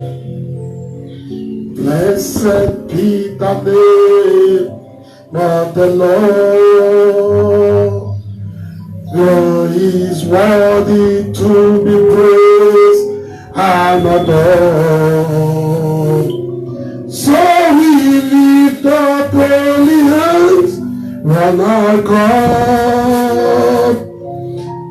Blessed be the name of the Lord. For he is worthy to be praised and adored. So we lift up holy hands when our God.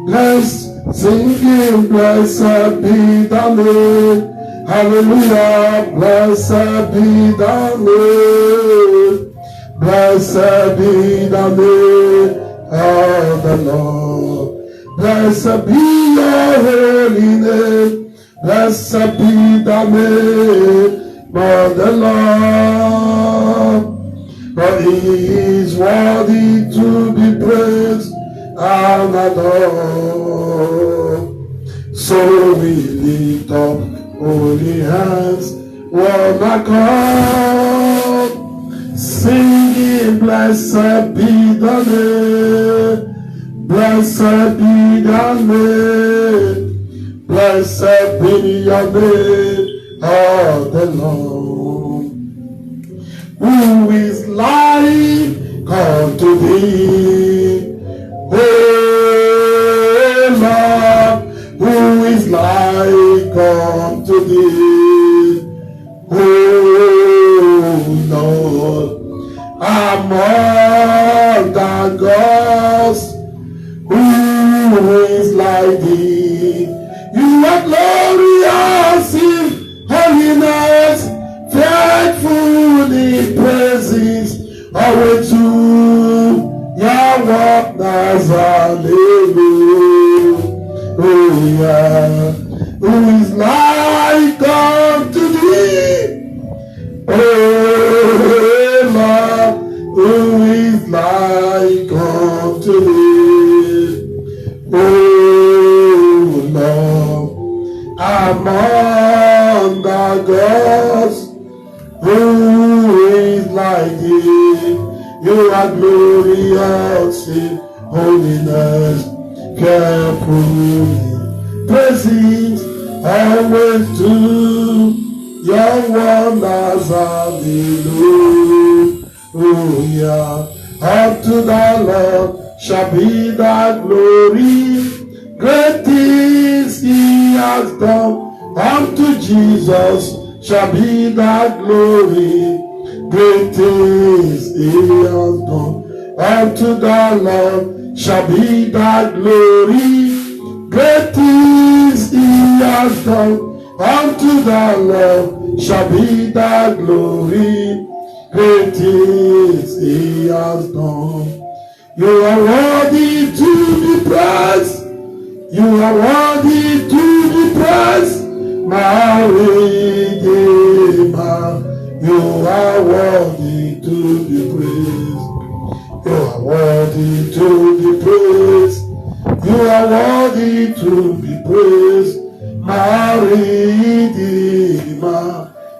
Let's sing, blessed be the name. Hallelujah, blessed be the name. Blessed be the name of the Lord. Blessed be your holy name. Blessed be the name of the Lord. For he is worthy to be praised and adored. So we lift up holy hands, one accord, singing, blessed be the name, blessed be the name, blessed be your name of the Lord. Who is like unto thee, O Lord? Who is like unto thee, O Lord? Among the gods, who is like thee? You are glorious in holiness, faithful in praises, always to your wonders, hallelujah. Who is like unto thee, O Lord? Who is like unto thee, O Lord? Among the gods, who is like thee? You are glorious in holiness, careful praises, always to your wonders, hallelujah. Unto the Lord shall be the glory, great things he has done. Unto Jesus shall be the glory, great things he has done. Unto the Lord shall be the glory, great things he has done. Unto the Lord shall be the glory, great things he has done. You are worthy to be praised. You are worthy to be praised, my Redeemer. You are worthy to be praised. You are worthy to be praised. You are worthy to be praised, my Redeemer.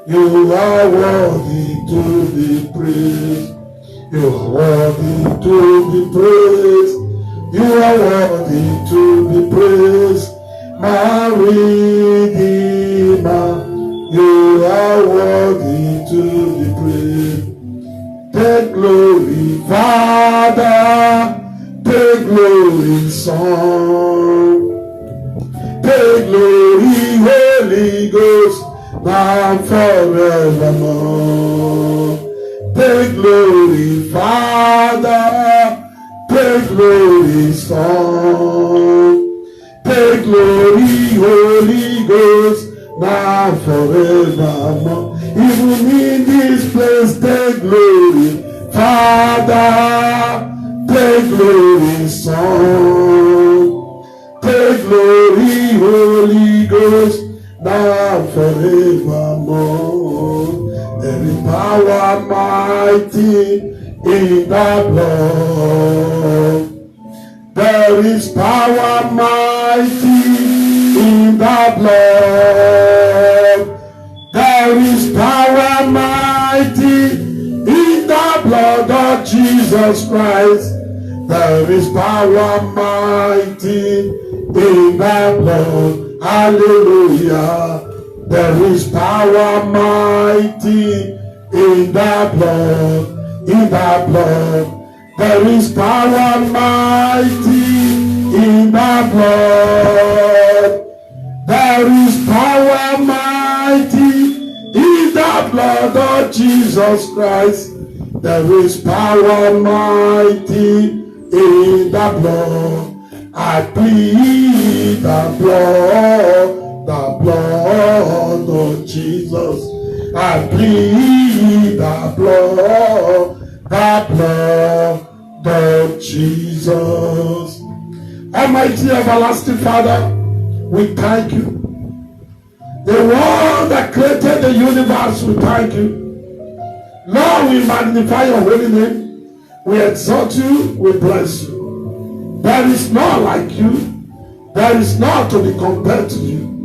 You are worthy to be praised. You are worthy to be praised. You are worthy to be praised, my Redeemer. You are worthy to be praised. Take glory, Father. Take glory, Son. Take glory, Holy Ghost, now and forevermore. Take glory, Father. Take glory, Son. Take glory, Holy Ghost, now and forevermore. Even in this place, take glory, Father. Take glory, Son. Take glory, Holy Ghost, now and forevermore. There is power mighty in the blood. There is power mighty in the blood. There is power mighty in the blood of Jesus Christ. There is power mighty in the blood. Hallelujah. There is power mighty in the blood, in the blood. There is power mighty in the blood. There is power mighty in the blood of Jesus Christ. There is power mighty in the blood. I plead the blood of Jesus. I plead the blood of Jesus. Almighty everlasting Father, we thank you. The one that created the universe, we thank you. Lord, we magnify your holy name. We exalt you, we bless you. There is none like you. There is none to be compared to you.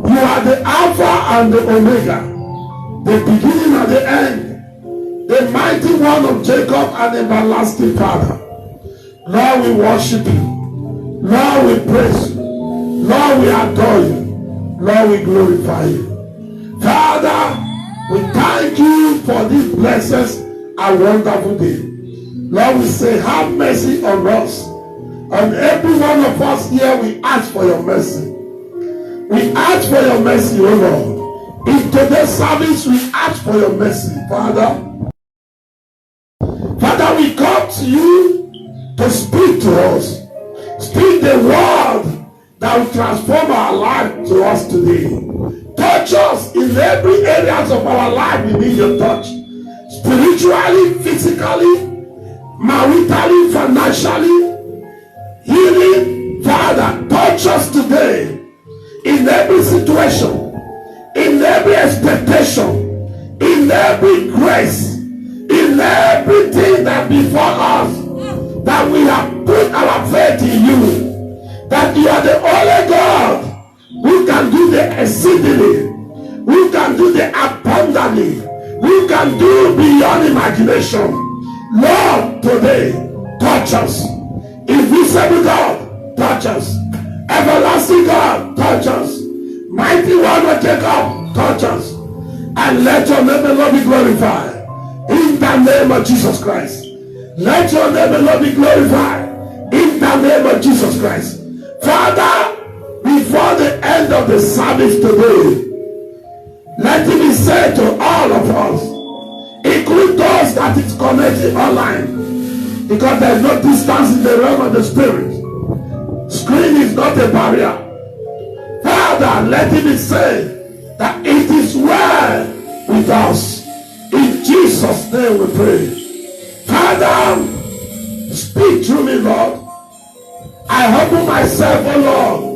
You are the Alpha and the Omega, the beginning and the end, the mighty one of Jacob and everlasting Father. Lord, we worship you. Lord, we praise you. Lord, we adore you. Lord, we glorify you. Father, we thank you for this blessed and wonderful day. Lord, we say, have mercy on us. On every one of us here, we ask for your mercy. We ask for your mercy, O Lord. In today's service, we ask for your mercy, Father. Father, we come to you to speak to us. Speak the word that will transform our life to us today. Touch us in every areas of our life. We need your touch. Spiritually, physically, maritally, financially, healing. Father, touch us today in every situation, in every expectation, in every grace, in everything that before us, that we have put our faith in you, that you are the only God who can do the exceedingly, who can do the abundantly, who can do beyond imagination. Lord, today, touch us. Invisible God, touch us. Everlasting God, touch us. Mighty one of Jacob, touch us. And let your name alone be glorified. In the name of Jesus Christ. Let your name alone be glorified. In the name of Jesus Christ. Father, before the end of the service today, let it be said to all of us, include those that is connected online, because there is no distance in the realm of the spirit. Screen is not a barrier. Father, let it be said that it is well with us. In Jesus' name we pray. Father, speak through me, Lord. I humble myself, O Lord.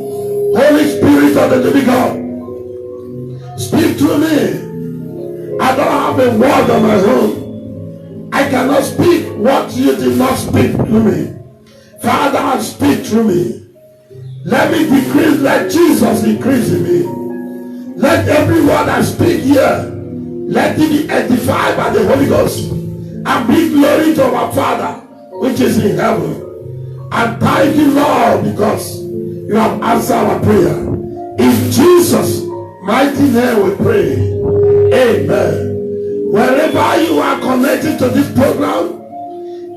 Holy Spirit of the living God, speak through me. I don't have a word on my own. I cannot speak what you did not speak through me. Father, speak through me. Let me decrease, let Jesus increase in me. Let every word I speak here, let it be edified by the Holy Ghost and bring glory to our Father which is in heaven. And thank you, Lord, because you have answered our prayer. In Jesus' mighty name we pray. Amen. Wherever you are connected to this program,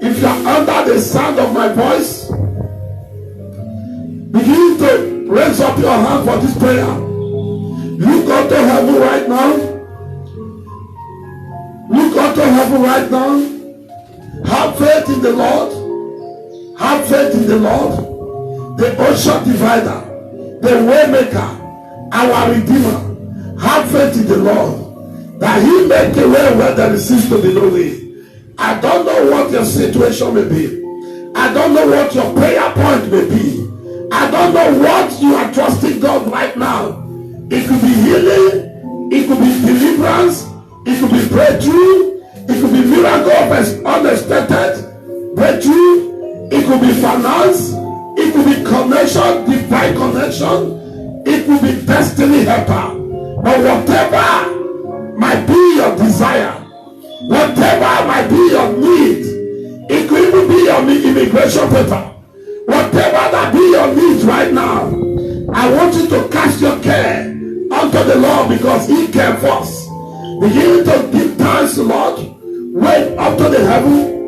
if you are under the sound of my voice, begin to raise up your hand for this prayer. Look up to heaven right now. Look up to heaven right now. Have faith in the Lord. Have faith in the Lord. The ocean divider, the way maker, our redeemer. Have faith in the Lord, that he make a way where there seems to be no way. I don't know what your situation may be. I don't know what your prayer point may be. I don't know what you are trusting God right now. It could be healing, it could be deliverance, it could be breakthrough, it could be miracle of unexpected breakthrough, it could be finance, it could be connection, divine connection, it could be destiny helper. But whatever might be your desire, whatever might be your need, it could even be your immigration paper. Whatever that be your needs right now, I want you to cast your care unto the Lord because he came first. Begin to give thanks to the Lord. Wave up to the heaven.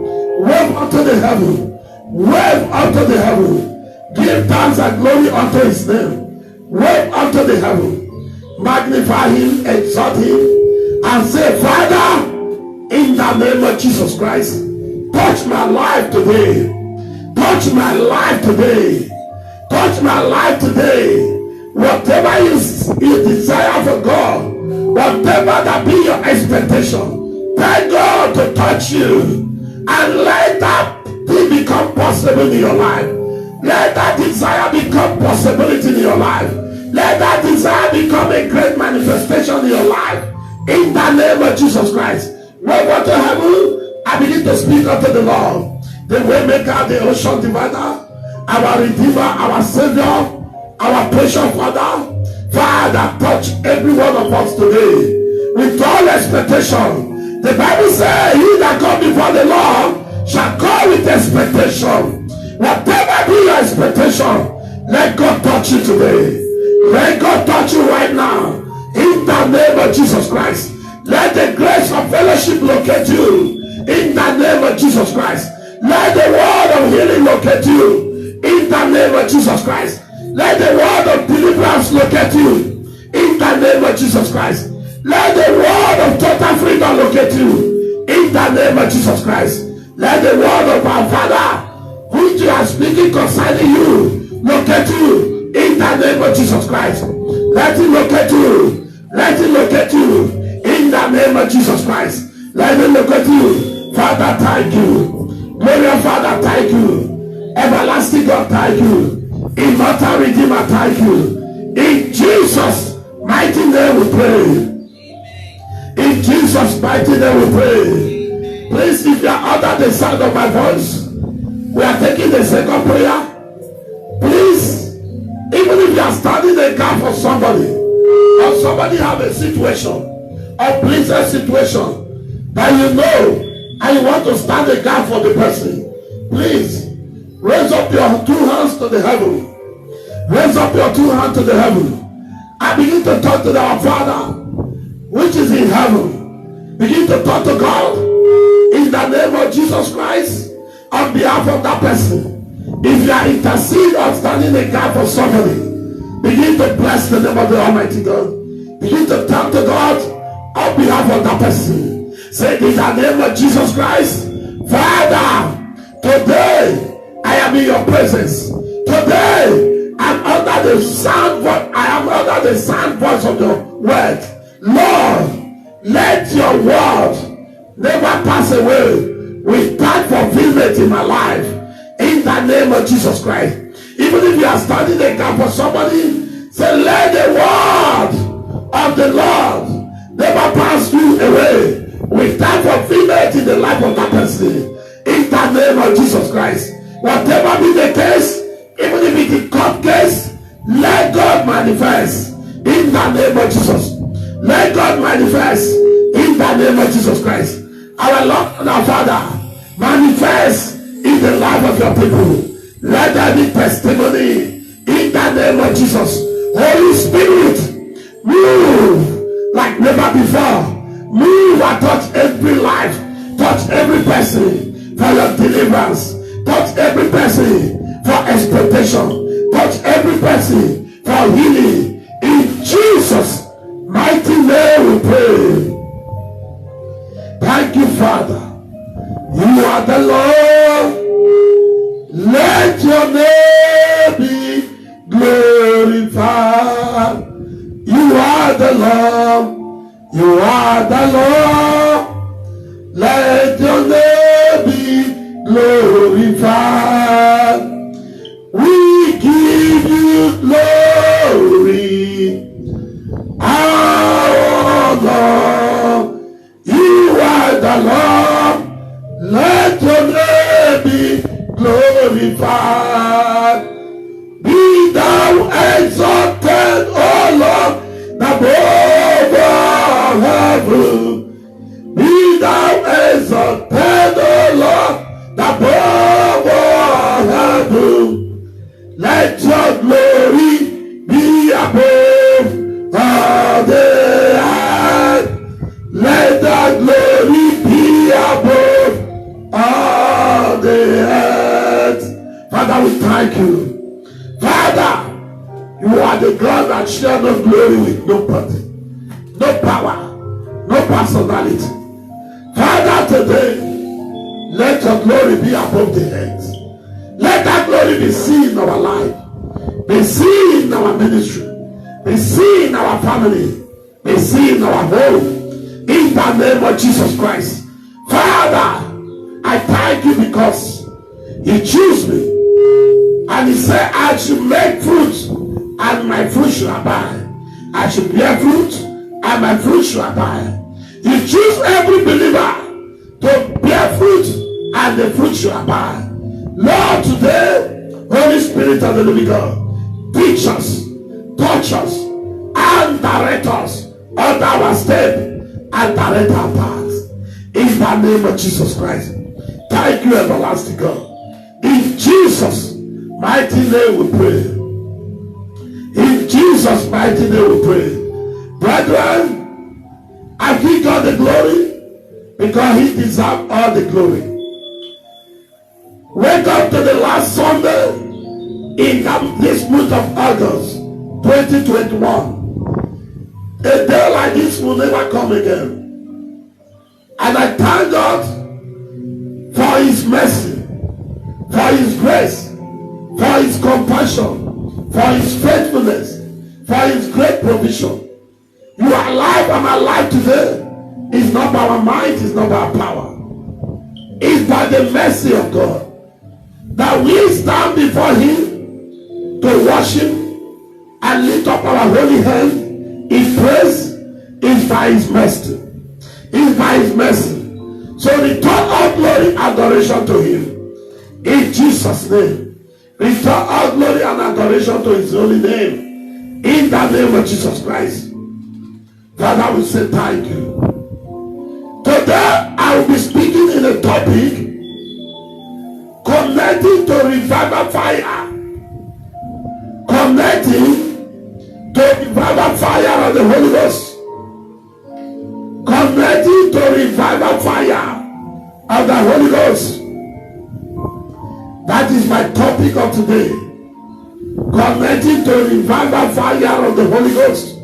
Wave up to the heaven. Wave up to the heaven. Give thanks and glory unto his name. Wave up to the heaven. Magnify him, exalt him, and say, Father, in the name of Jesus Christ, touch my life today. Touch my life today. Touch my life today. Whatever you desire for God, whatever that be your expectation, tell God to touch you and let that thing become possible in your life. Let that desire become possibility in your life. Let that desire become a great manifestation in your life. In the name of Jesus Christ. Wave up to heaven, I begin to speak unto the Lord, the way maker, the ocean divider, our redeemer, our savior, our precious Father. Father, touch every one of us today with all expectation. The Bible says, he that come before the Lord shall come with expectation. Whatever be your expectation, let God touch you today. Let God touch you right now. In the name of Jesus Christ. Let the grace of fellowship locate you. In the name of Jesus Christ. Let the word of healing locate you. In the name of Jesus Christ. Let the word of deliverance locate you. In the name of Jesus Christ. Let the word of total freedom locate you. In the name of Jesus Christ. Let the word of our Father, which you are speaking concerning you, locate you. In the name of Jesus Christ. Let it locate you. Let it locate you. In the name of Jesus Christ. Let it locate you. Father, thank you. Glorious Father, thank you. Everlasting God, thank you. Immortal Redeemer, thank you. In Jesus' mighty name we pray. In Jesus' mighty name we pray. Please, if you are under the sound of my voice, we are taking the second prayer. Please, even if you are standing a gap for somebody, or somebody have a situation, a pleasant situation that you know, and you want to stand a gap for the person, please raise up your two hands to the heaven. Raise up your two hands to the heaven. I begin to talk to our Father, which is in heaven. Begin to talk to God in the name of Jesus Christ on behalf of that person. If you are interceding or standing a gap for somebody, begin to bless the name of the Almighty God. Begin to talk to God on behalf of that person. Say, in the name of Jesus Christ, Father, today I am in your presence. Today I'm under the sound voice. I am under the sound voice of your word. Lord, let your word never pass away. We thank for fulfillment in my life. In the name of Jesus Christ. Even if you are standing a gap for somebody, say, let the word of the Lord never pass you away. We thank for fulfillment in the life of that person. In the name of Jesus Christ. Whatever be the case, even if it's a court case, let God manifest in the name of Jesus. Let God manifest in the name of Jesus Christ. Our Lord and our Father, manifest in the life of your people. Let there be testimony in the name of Jesus. Holy Spirit, move like never before. Move and touch every life. Touch every person for your deliverance. Touch every person for expectation. Touch every person for healing. In Jesus' mighty name we pray. Thank you, Father. You are the Lord. Let your name be glorified. You are the Lord. You are the Lord. Let your name be glorified. We give you glory. Our Lord. You are the Lord. Let your name be glorified. Be thou exalted, O Lord, above all heaven. Be thou exalted, O Lord, above all heaven. Let your glory be above all thy glory be above all the earth. Father, we thank you. Father, you are the God that shares no glory with nobody, no power, no personality. Father, today, let your glory be above the earth. Let that glory be seen in our life, be seen in our ministry, be seen in our family, be seen in our home. In the name of Jesus Christ. Father, I thank you because you choose me. And he said, I should make fruit, and my fruit shall abide. I should bear fruit, and my fruit shall abide. You choose every believer to bear fruit, and the fruit shall abide. Lord, today, Holy Spirit of the living God, teach us, touch us, and direct us on our step and direct our paths. In the name of Jesus Christ. Thank you, everlasting God. In Jesus' mighty name we pray. In Jesus' mighty name we pray. Brethren, I give God the glory because he deserves all the glory. Welcome to the last Sunday in this month of August 2021. A day like this will never come again. And I thank God for his mercy, for his grace, for his compassion, for his faithfulness, for his great provision. You are alive, I'm alive today. It's not by our might, it's not by our power. It's by the mercy of God that we stand before him to worship and lift up our holy hand. His praise is by his mercy. Is by his mercy. So return all glory and adoration to him. In Jesus' name. Return all glory and adoration to his holy name. In the name of Jesus Christ. Father, we say thank you. Today I will be speaking in a topic connecting to revival fire. Connecting to revival fire of the Holy Ghost. Connecting to revival fire of the Holy Ghost. That is my topic of today. Connecting to revival fire of the Holy Ghost.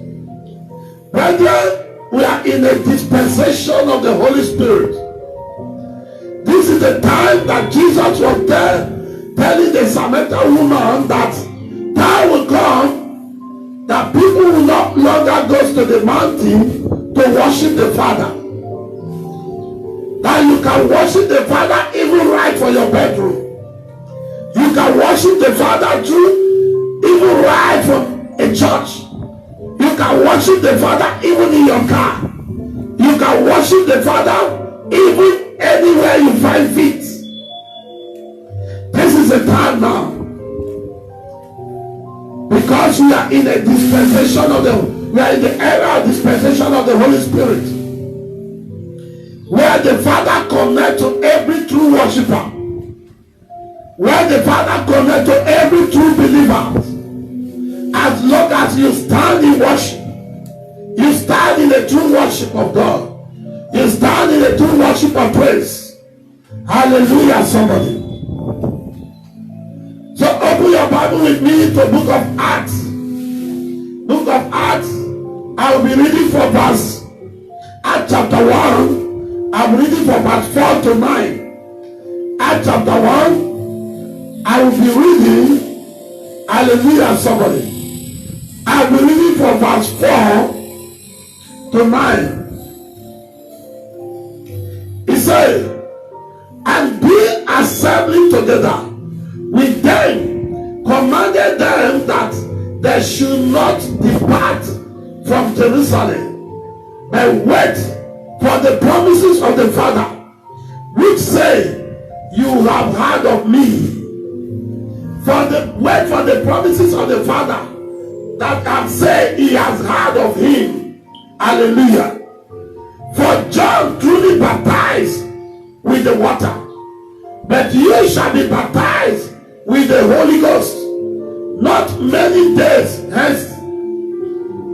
Brethren, we are in a dispensation of the Holy Spirit. This is the time that Jesus was there telling the Samaritan woman that time will come that people will not longer go to the mountain to worship the Father. That you can worship the Father even right from your bedroom. You can worship the Father too even right from a church. You can worship the Father even in your car. You can worship the Father even anywhere you find fit. This is the time now. Because we are in a dispensation of we are in the era of dispensation of the Holy Spirit, where the Father connects to every true worshiper, where the Father connects to every true believer. As long as you stand in worship, you stand in the true worship of God, you stand in the true worship of praise. Hallelujah, somebody. So open your Bible with me to Book of Acts. Book of Acts. I will be reading from Acts chapter 1. I'm reading from verse 4 to 9. Acts chapter 1. I will be reading. Hallelujah, somebody. I will be reading from verse 4 to 9. He said, and be assembling together with them, commanded them that they should not depart from Jerusalem, but wait for the promises of the Father, which say, you have heard of me. Wait for the promises of the Father that have said he has heard of him. Hallelujah. For John truly baptized with the water, but you shall be baptized with the Holy Ghost not many days hence.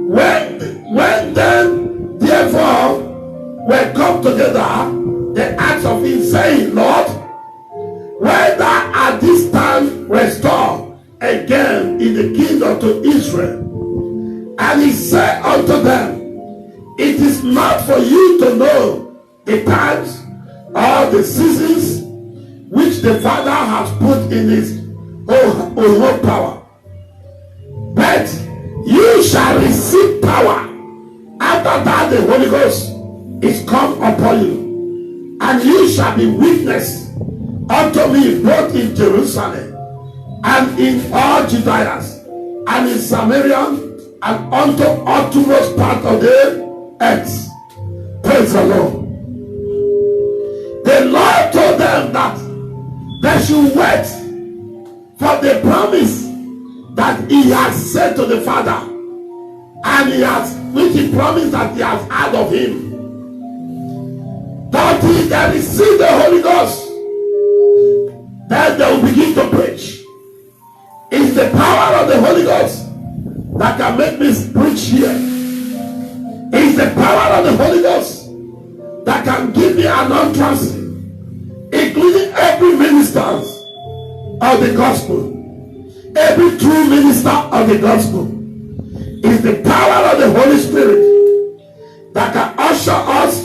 When then therefore were come together, they asked of him, saying, Lord, when thou art this time restored again in the kingdom to Israel. And he said unto them, it is not for you to know the times or the seasons which the Father has put in his own power. But you shall receive power after that the Holy Ghost is come upon you. And you shall be witness unto me both in Jerusalem and in all Judea and in Samaria and unto uttermost part of the earth. Praise the Lord. The Lord told them that they should wait for the promise that he has said to the Father, and which he promised that he has had of him. That he can receive the Holy Ghost, then they will begin to preach. It's the power of the Holy Ghost that can make me preach here. It's the power of the Holy Ghost that can give me an utterance, including every minister of the gospel. Every true minister of the gospel is the power of the Holy Spirit that can usher us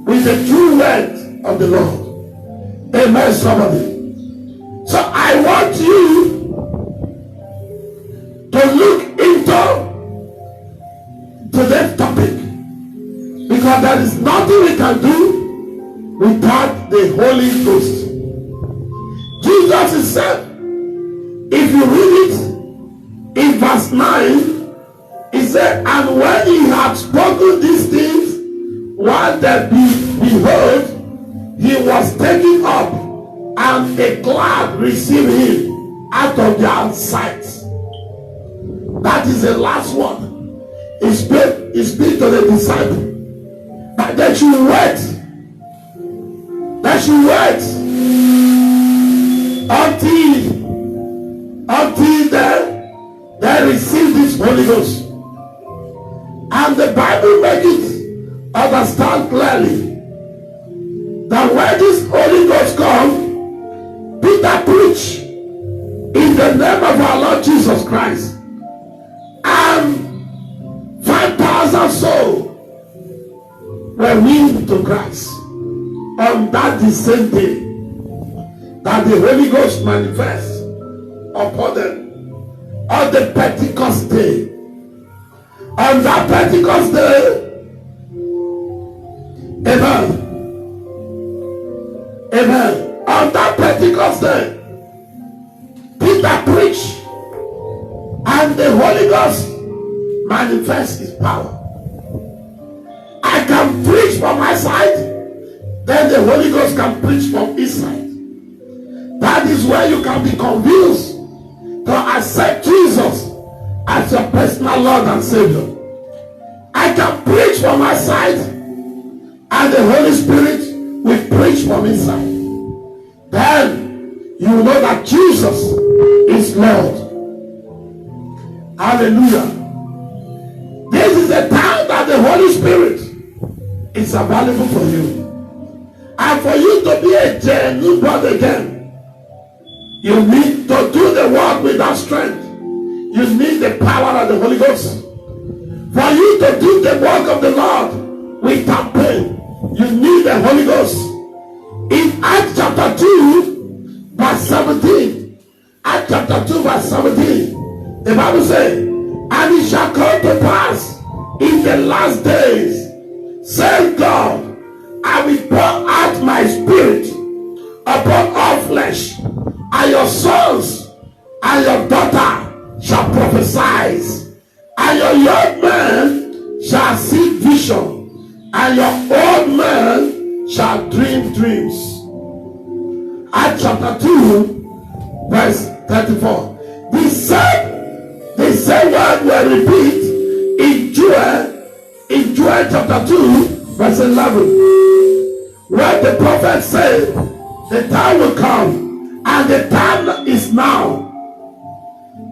with the true word of the Lord. Amen, somebody. So I want you to look into today's topic, because there is nothing we can do without the Holy Ghost. Jesus is said, if you read it in verse 9, he said, and when he had spoken these things, while they behold, he was taken up, and a cloud received him out of their sight. That is the last one. He speak to the disciples, but they should wait. They should wait until they receive this Holy Ghost. And the Bible makes it understand clearly that when this Holy Ghost comes, Peter preached in the name of our Lord Jesus Christ, and 5,000 souls were won to Christ on that the same day that the Holy Ghost manifests upon them on the Pentecost day. On that Pentecost day, amen, amen, on that Pentecost day, Peter preached, and the Holy Ghost manifests his power. I can preach from my side, then the Holy Ghost can preach from his side. That is where you can be convinced to accept Jesus as your personal Lord and Savior. I can preach from my side, and the Holy Spirit will preach from his side. Then you know that Jesus is Lord. Hallelujah. This is the time that the Holy Spirit is available for you. And for you to be a genuine born again, you need to do the work without strength. You need the power of the Holy Ghost. For you to do the work of the Lord without pain, you need the Holy Ghost. In Acts chapter 2, verse 17, Acts chapter 2, verse 17, the Bible says, and it shall come to pass in the last days, says God, I will pour out my spirit upon all flesh, and your sons and your daughter shall prophesy, and your young men shall see vision, and your old men shall dream dreams. Acts chapter 2, verse 34. The same word will repeat in Joel chapter 2, verse 11. Where the prophet said, the time will come, and the time is now.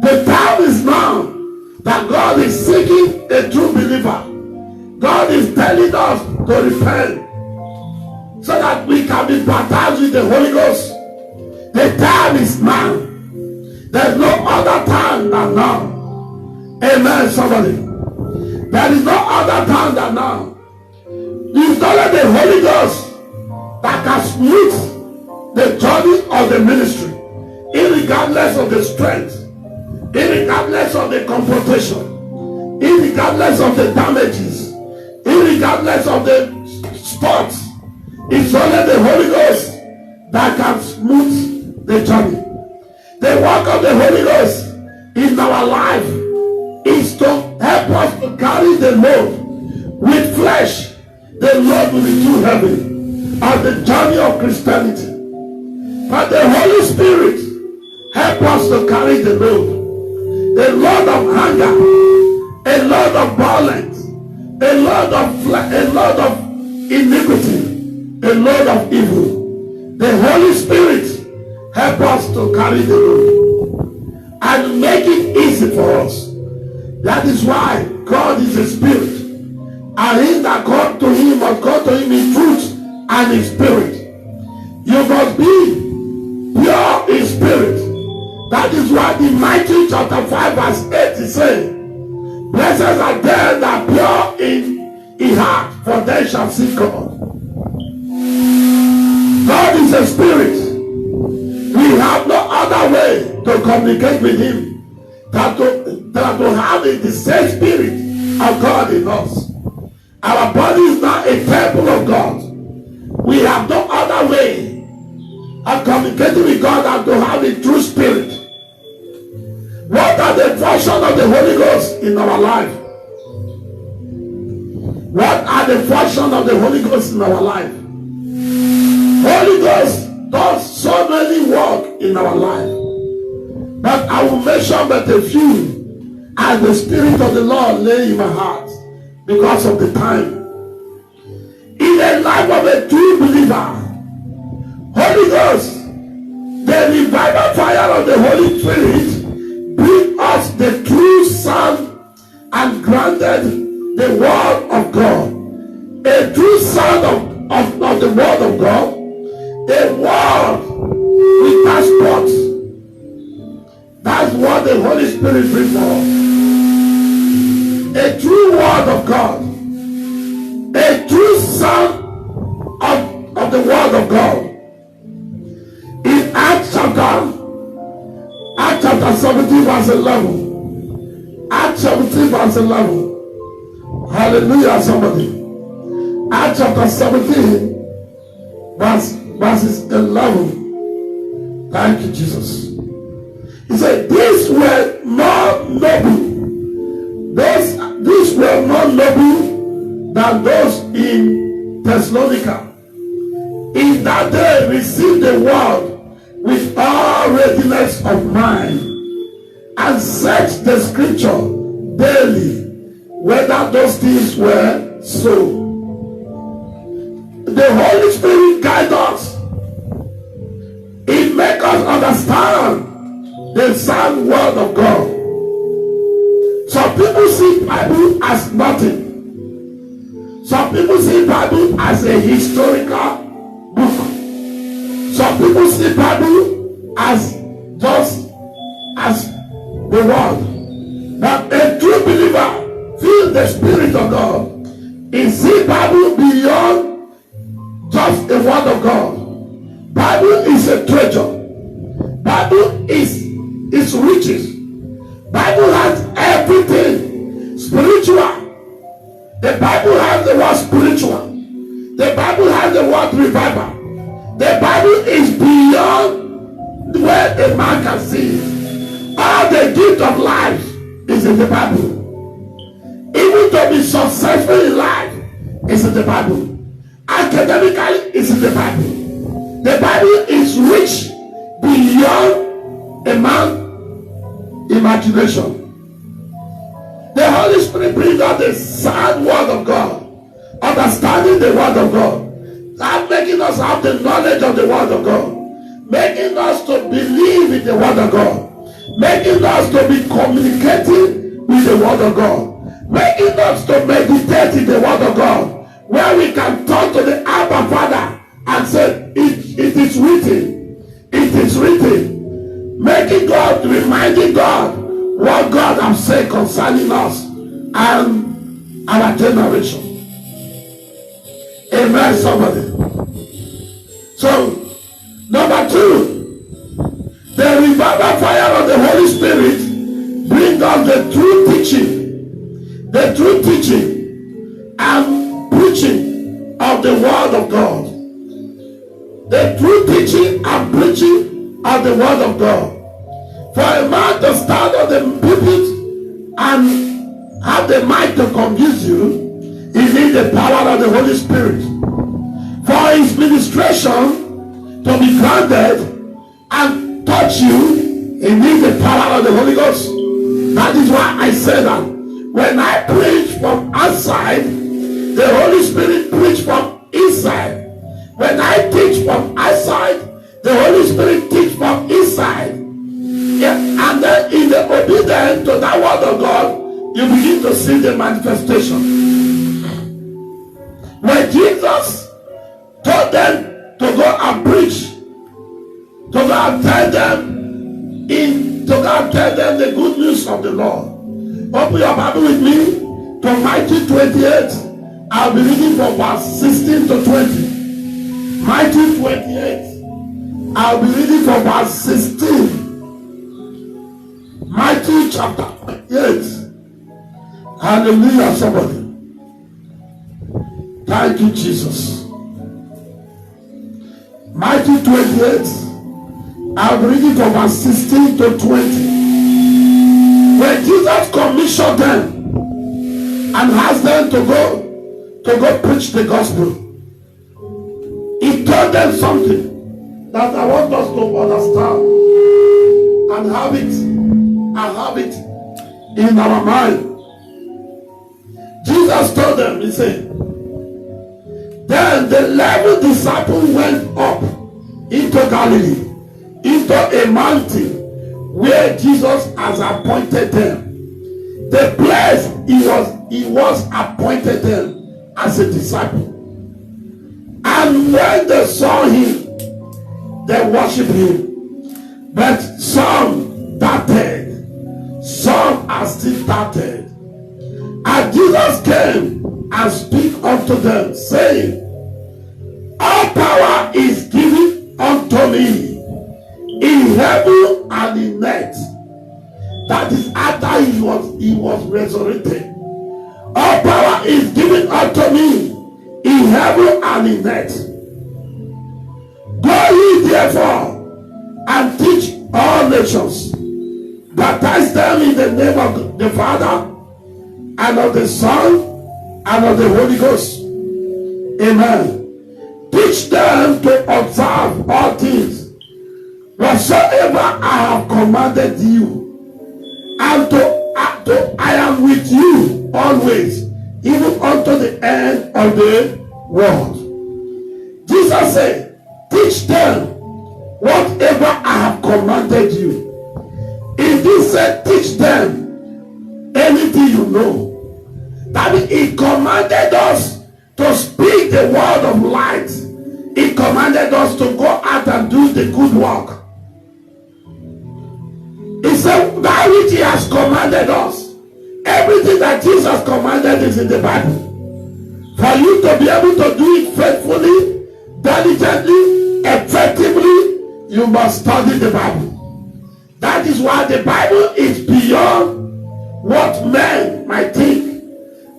The time is now that God is seeking a true believer. God is telling us to repent, so that we can be baptized with the Holy Ghost. The time is now. There's no other time than now. Amen, somebody. There is no other time than now. It's only the Holy Ghost that can smooth the journey of the ministry, irregardless of the strength, irregardless of the confrontation, irregardless of the damages, irregardless of the spots. It's only the Holy Ghost that can smooth the journey. The work of the Holy Ghost in our life is to help us to carry the load. With flesh, the load will be too heavy on the journey of Christianity. But the Holy Spirit help us to carry the load. A load of anger, a load of violence, a load of iniquity, a load of evil. The Holy Spirit help us to carry the load and make it easy for us. That is why God is a spirit, and he that comes to him must come to him in truth and in spirit. You must be pure in spirit. That is why in Matthew chapter 5 verse 8 is saying, blessed are they that are pure in heart, for they shall see God. God is a spirit. We have no other way to communicate with him than to have the same spirit of God in us. Our body is now a temple of God. We have no other way of communicating with God than to have a true spirit. What are the functions of the Holy Ghost in our life? What are the functions of the Holy Ghost in our life? Holy Ghost does so many work in our life, but I will mention but a few as the Spirit of the Lord lay in my heart because of the time. In the life of a true believer, Holy Ghost, the revival fire of the Holy Spirit, bring us the true sound and granted the word of God. A true sound of the word of God. A word without spots. That's what the Holy Spirit brings for us. A true word of God. A true sound of the word of God. In Acts chapter 17 verse 11. Acts 17 verse 11. Hallelujah, somebody. Acts chapter 17 verses 11. Thank you, Jesus. He said, these were not noble. These were more noble than those in Thessalonica. In that they received the word with all readiness of mind, and searched the scripture daily whether those things were so. The Holy Spirit guides us. It makes us understand the sound word of God. Some people see Bible as nothing. Some people see Bible as a historical book. Some people see Bible as just as the word. But a true believer feels the Spirit of God. He sees Bible beyond just a word of God. Bible is a treasure. Bible is riches. Bible has everything spiritual. The Bible has the word spiritual. The Bible has the word revival. The Bible is beyond where a man can see. All the gift of life is in the Bible. Even to be successful in life is in the Bible. Academically is in the Bible. The Bible is rich beyond a man's imagination. The Holy Spirit brings out the sound word of God, understanding the word of God, not making us have the knowledge of the word of God, making us to believe in the word of God, making us to be communicating with the word of God, making us to meditate in the word of God, where we can talk to the Abba Father and say, it is written. It is written. Making God, reminding God what God has said concerning us and our generation. Amen, somebody. So, number 2, the revival fire of the Holy Spirit brings us the true teaching. The true teaching and preaching of the Word of God. The true teaching and preaching of the Word of God. For a man to stand on the pulpit and have the mic to confuse you, he needs the power of the Holy Spirit. For his ministration to be grounded and touch you, he needs the power of the Holy Ghost. That is why I say that when I preach from outside, the Holy Spirit preach from inside. When I teach from outside, the Holy Spirit teach from inside. Yeah, and then in the obedience to that word of God, you begin to see the manifestation. When Jesus told them to go and preach, to go and tell them the good news of the Lord. Open your Bible with me to Matthew 28. I'll be reading from verse 16 to 20. Matthew 28. I'll be reading from verse 16. Matthew chapter 8. Hallelujah, somebody. Thank you, Jesus. Matthew 28. I'll be reading from verse 16 to 20. When Jesus commissioned them and asked them to go preach the gospel, he told them something that I want us to understand and have it in our mind. Jesus told them, he said, then the 11 disciples went up into Galilee, into a mountain where Jesus has appointed them. The place he was appointed them as a disciple. And when they saw him, they worshiped him. But some doubted. Some are still doubted. And Jesus came and spake unto them, saying, all power is given unto me in heaven and in earth. That is after he was resurrected. All power is given unto me in heaven and in earth. Go ye therefore and teach all nations, baptize them in the name of the Father and of the Son and of the Holy Ghost. Amen. Teach them to observe all things whatsoever I have commanded you, and I am with you always, even unto the end of the world. Jesus said, teach them whatever I have commanded you. If he said, teach them anything you know, that means he commanded us to speak the word of light. He commanded us to go out and do the good work. He said, that which he has commanded us, everything that Jesus commanded is in the Bible. For you to be able to do it faithfully, diligently, effectively, you must study the Bible. That is why the Bible is beyond what men might think.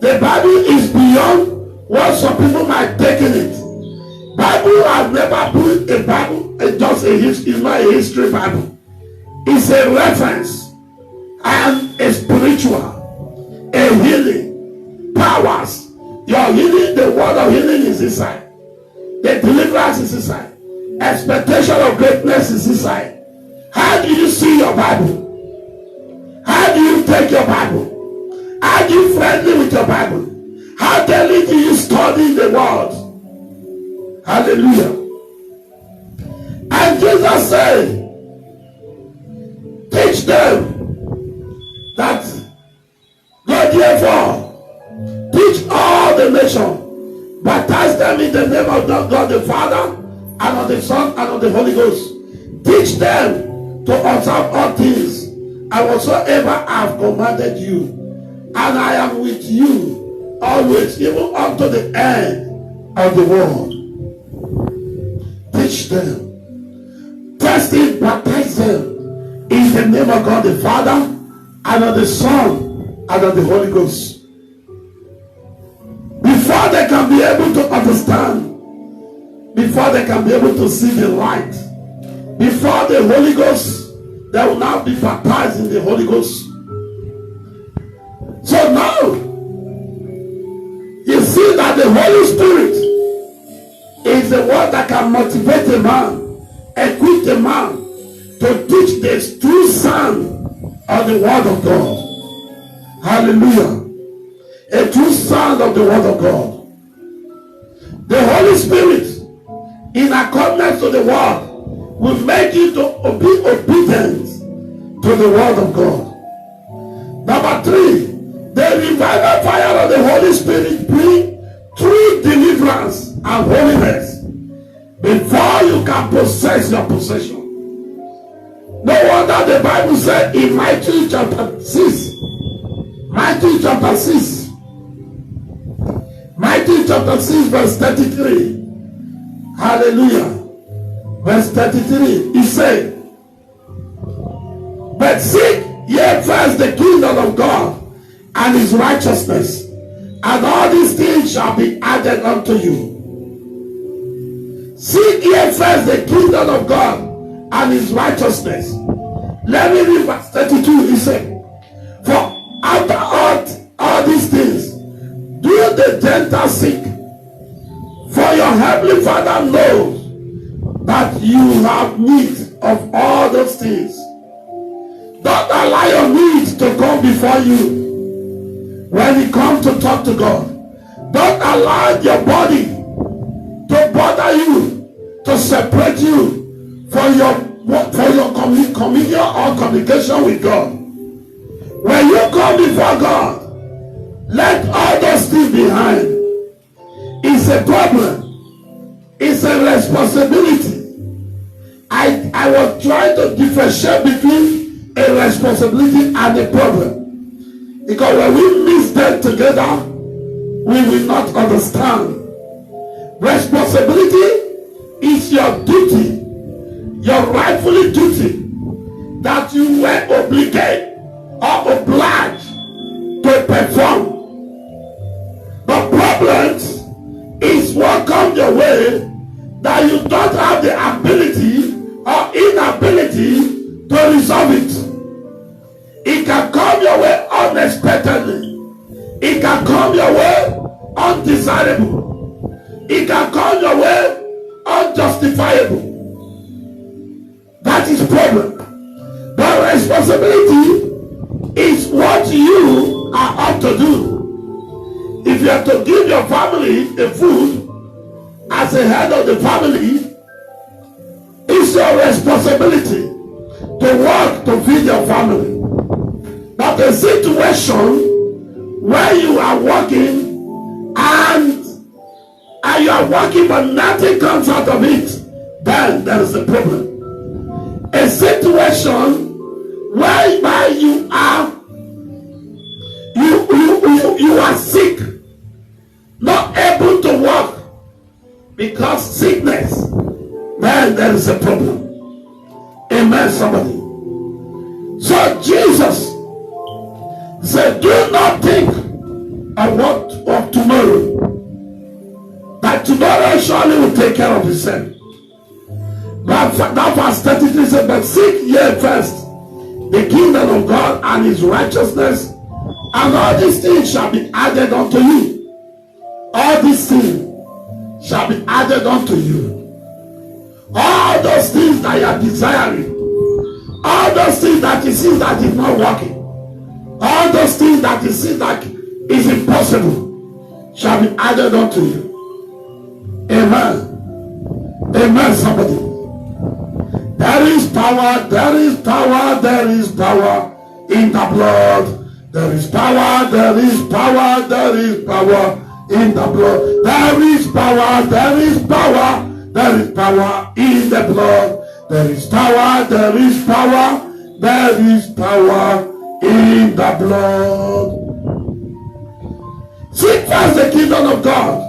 The Bible is beyond what some people might take in it. Bible has never put a Bible, it's not a history Bible. It's a reference and a spiritual, a healing, powers. Your healing, the word of healing is inside. The deliverance is inside. Expectation of greatness is inside. How do you see your Bible? How do you take your Bible? Are you friendly with your Bible? How daily do you study the word? Hallelujah. And Jesus said, teach them that go therefore teach all the nation, Baptize them in the name of God the Father, and of the Son, and of the Holy Ghost. Teach them to observe all things and whatsoever I have commanded you. And I am with you always, even unto the end of the world. Teach them. First thing, baptize them in the name of God the Father, and of the Son, and of the Holy Ghost. Before they can be able to understand, before they can be able to see the light, before the Holy Ghost, they will now be baptized in the Holy Ghost. So now, you see that the Holy Spirit is the one that can motivate a man, equip a man to teach the true sound of the Word of God. Hallelujah. A true sound of the Word of God. The Holy Spirit, in accordance to the Word, will make you to be obedient to the Word of God. Number 3, the revival fire of the Holy Spirit brings true deliverance and holiness before you can possess your possession. No wonder the Bible said in Matthew chapter 6, Matthew chapter 6 verse 33. Hallelujah. Verse 33, he said, but seek ye first the kingdom of God and his righteousness, and all these things shall be added unto you. Seek ye first the kingdom of God and his righteousness. Let me read verse 32. He said, for after all these things do the Gentiles seek, for your heavenly Father knows that you have need of all those things. Don't allow your needs to come before you when you come to talk to God. Don't allow your body to bother you, to separate you for your communion or communication with God. When you come before God, let all those things behind. It's a problem. It's a responsibility. I was trying to differentiate between a responsibility and a problem. Because when we mix them together, we will not understand. Responsibility is your duty, your rightfully duty, that you were obligated or obliged to perform. But problems is what comes your way that you don't have the ability or inability to resolve it. It can come your way unexpectedly. It can come your way undesirable. It can come your way unjustifiable. That is problem. But responsibility is what you are up to do. If you have to give your family the food as a head of the family, it's your responsibility to work to feed your family. But a situation where you are working and you are working but nothing comes out of it, then there is a problem. A situation whereby you are sick, not able to work because sickness, then there is a problem. Amen, somebody. So Jesus said, do not think of tomorrow, that tomorrow surely will take care of itself. But that verse 33 said, but seek ye first the kingdom of God and his righteousness, and all these things shall be added unto you. All these things shall be added unto you. All those things that you are desiring, all those things that you see that is not working, all those things that you see that is impossible, shall be added unto you. Amen. Amen, somebody. There is power, there is power, there is power in the blood. There is power, there is power, there is power in the blood. There is power, there is power, there is power in the blood. There is power, there is power, there is power in the blood. Seek first the kingdom of God.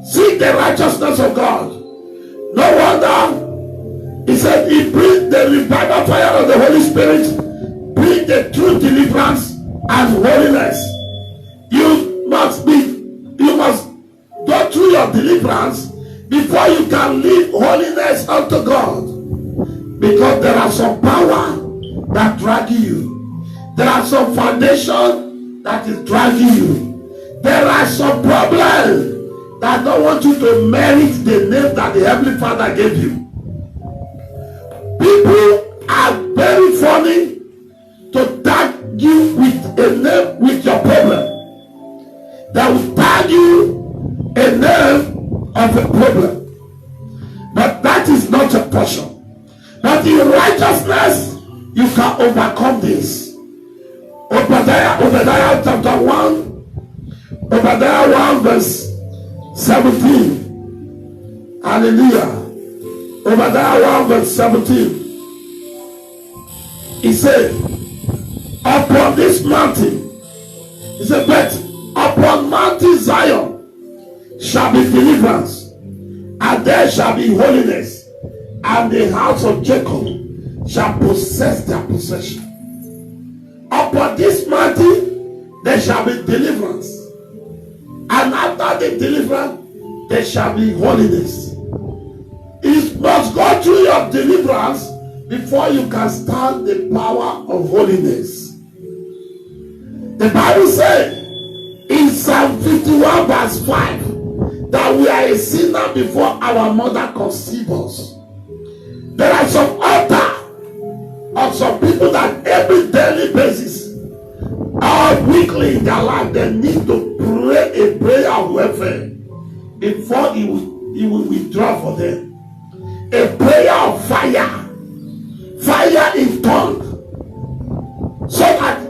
Seek the righteousness of God. No wonder he said he brings the revival fire of the Holy Spirit, bring the true deliverance and holiness. You must go through your deliverance before you can live holiness unto God. Because there are some power that drag you. There are some foundation that is dragging you. There are some problems that don't want you to merit the name that the Heavenly Father gave you. People are very funny to tag you with a name with your problem. They will tag you a name of a problem. But that is not your portion. But in righteousness, you can overcome this. Obadiah chapter 1, Obadiah 1 verse 17. Hallelujah. Obadiah 1 verse 17. He said, upon this mountain, he said, but upon Mountain Zion shall be deliverance, and there shall be holiness, and the house of Jacob shall possess their possession. Upon this mountain there shall be deliverance, and after the deliverance there shall be holiness. It must go through your deliverance before you can stand the power of holiness. The Bible says in Psalm 51 verse 5 that we are a sinner before our mother conceived us. There are some altar of some people that every daily basis or weekly in their life they need to pray a prayer of welfare before he will withdraw for them. A prayer of fire in tongue, so that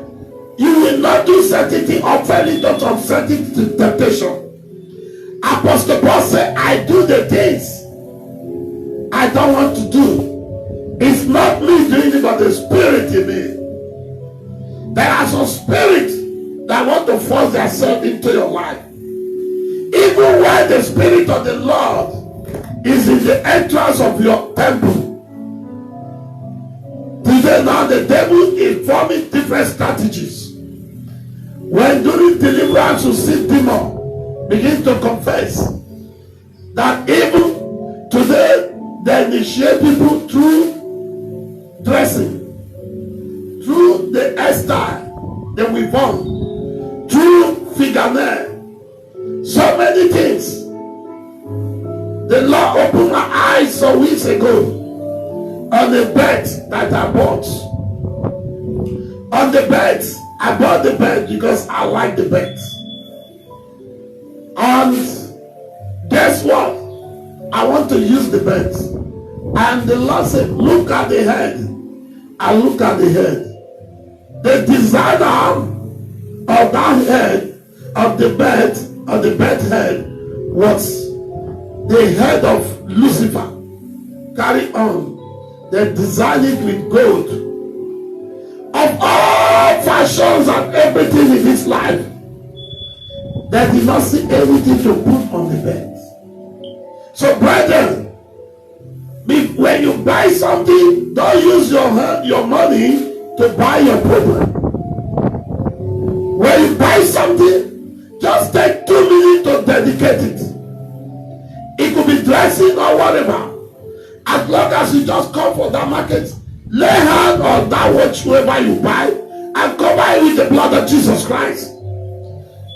you will not do certain things or fall into certain temptation. Apostle Paul said, I do the things I don't want to do. It's not me doing it, but the Spirit in me. There are some spirits that want to force themselves into your life. Even when the Spirit of the Lord is in the entrance of your temple. Today now the devil is forming different strategies. When during deliverance you see demon begin to confess that even today they initiate people through dressing, through the hairstyle, the weave-on, through fingernail, so many things. The Lord opened my eyes some weeks ago on the bed that I bought. On the bed, I bought the bed because I like the bed. And guess what? I want to use the bed. And the Lord said, look at the head. I look at the head. The designer of that head, of the bed head, was the head of Lucifer. Carry on. They designed it with gold. Of all fashions and everything in this life, they did not see anything to put on the bed. So brethren, when you buy something, don't use your money to buy your problem. When you buy something, just take 2 minutes to dedicate it. It could be dressing or whatever. As long as you just come for that market, lay hand on that whatsoever you buy and cover it with the blood of Jesus Christ.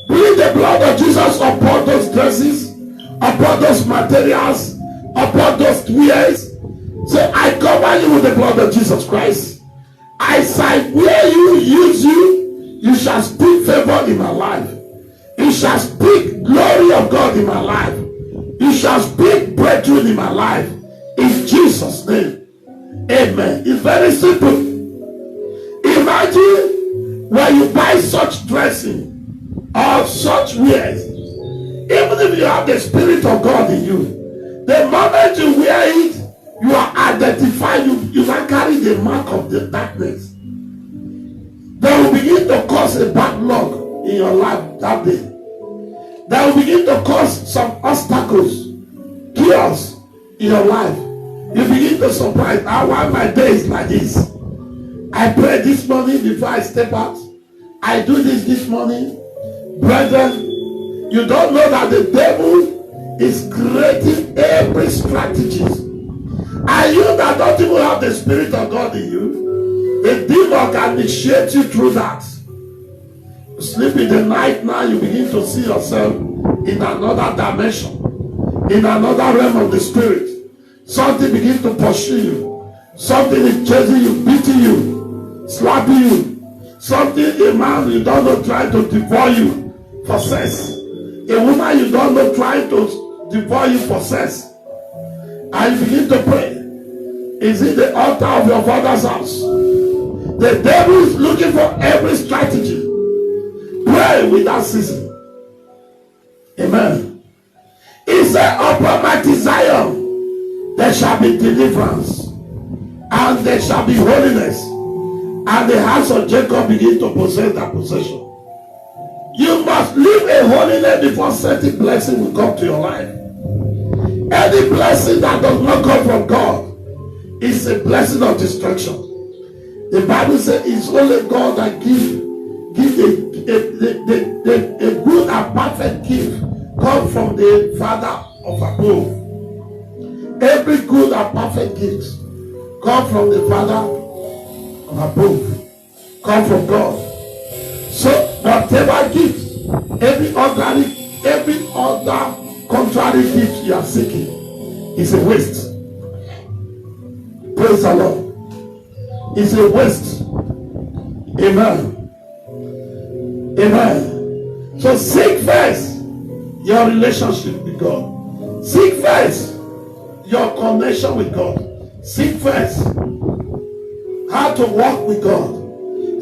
Breathe the blood of Jesus upon those dresses, upon those materials, upon those wares. Say, I cover you with the blood of Jesus Christ. I say, where you use you shall speak favor in my life. You shall speak glory of God in my life. You shall speak breakthrough in my life. In Jesus' name. Amen. It's very simple. Imagine when you buy such dressing or such wares, Even if you have the Spirit of God in you, the moment you wear it, you are identified. You can carry the mark of the darkness. They will begin to cause a backlog in your life that day. They will begin to cause some obstacles, chaos in your life. You begin to surprise, why my day is like this. I pray this morning before I step out. I do this morning. Brethren, you don't know that the devil is creating every strategy. And you that don't even have the Spirit of God in you, the demon can initiate you through that. You sleep in the night now, you begin to see yourself in another dimension, in another realm of the Spirit. Something begins to pursue you. Something is chasing you, beating you, slapping you. Something, a man you don't know trying to devour you for sex. A woman you don't know trying to devour you for sex. And you begin to pray. Is it the altar of your father's house? The devil is looking for every strategy. Pray without ceasing. Amen. He said, upon Mount Zion, there shall be deliverance, and there shall be holiness, and the house of Jacob begin to possess that possession. You must live a holiness before certain blessing will come to your life. Any blessing that does not come from God is a blessing of destruction. The Bible says it's only God that gives a good and perfect gift come from the Father of above. Every good and perfect gift come from the Father of above. Come from God. So whatever gift, every other contrary gift you are seeking is a waste. Praise the Lord. It's a waste. Amen. Amen. So seek first your relationship with God. Seek first your connection with God. Seek first how to walk with God.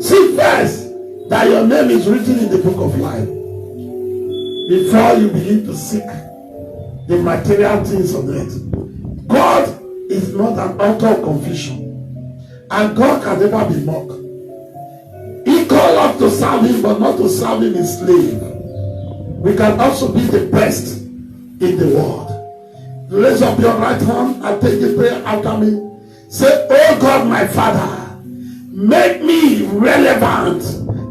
Seek first that your name is written in the book of life before you begin to seek the material things of earth. God is not an author of confusion, and God can never be mocked. He called us to serve him, but not to serve him in slave. We can also be the best in the world. Raise up your right hand and take the prayer after me. Say, oh God, my Father, make me relevant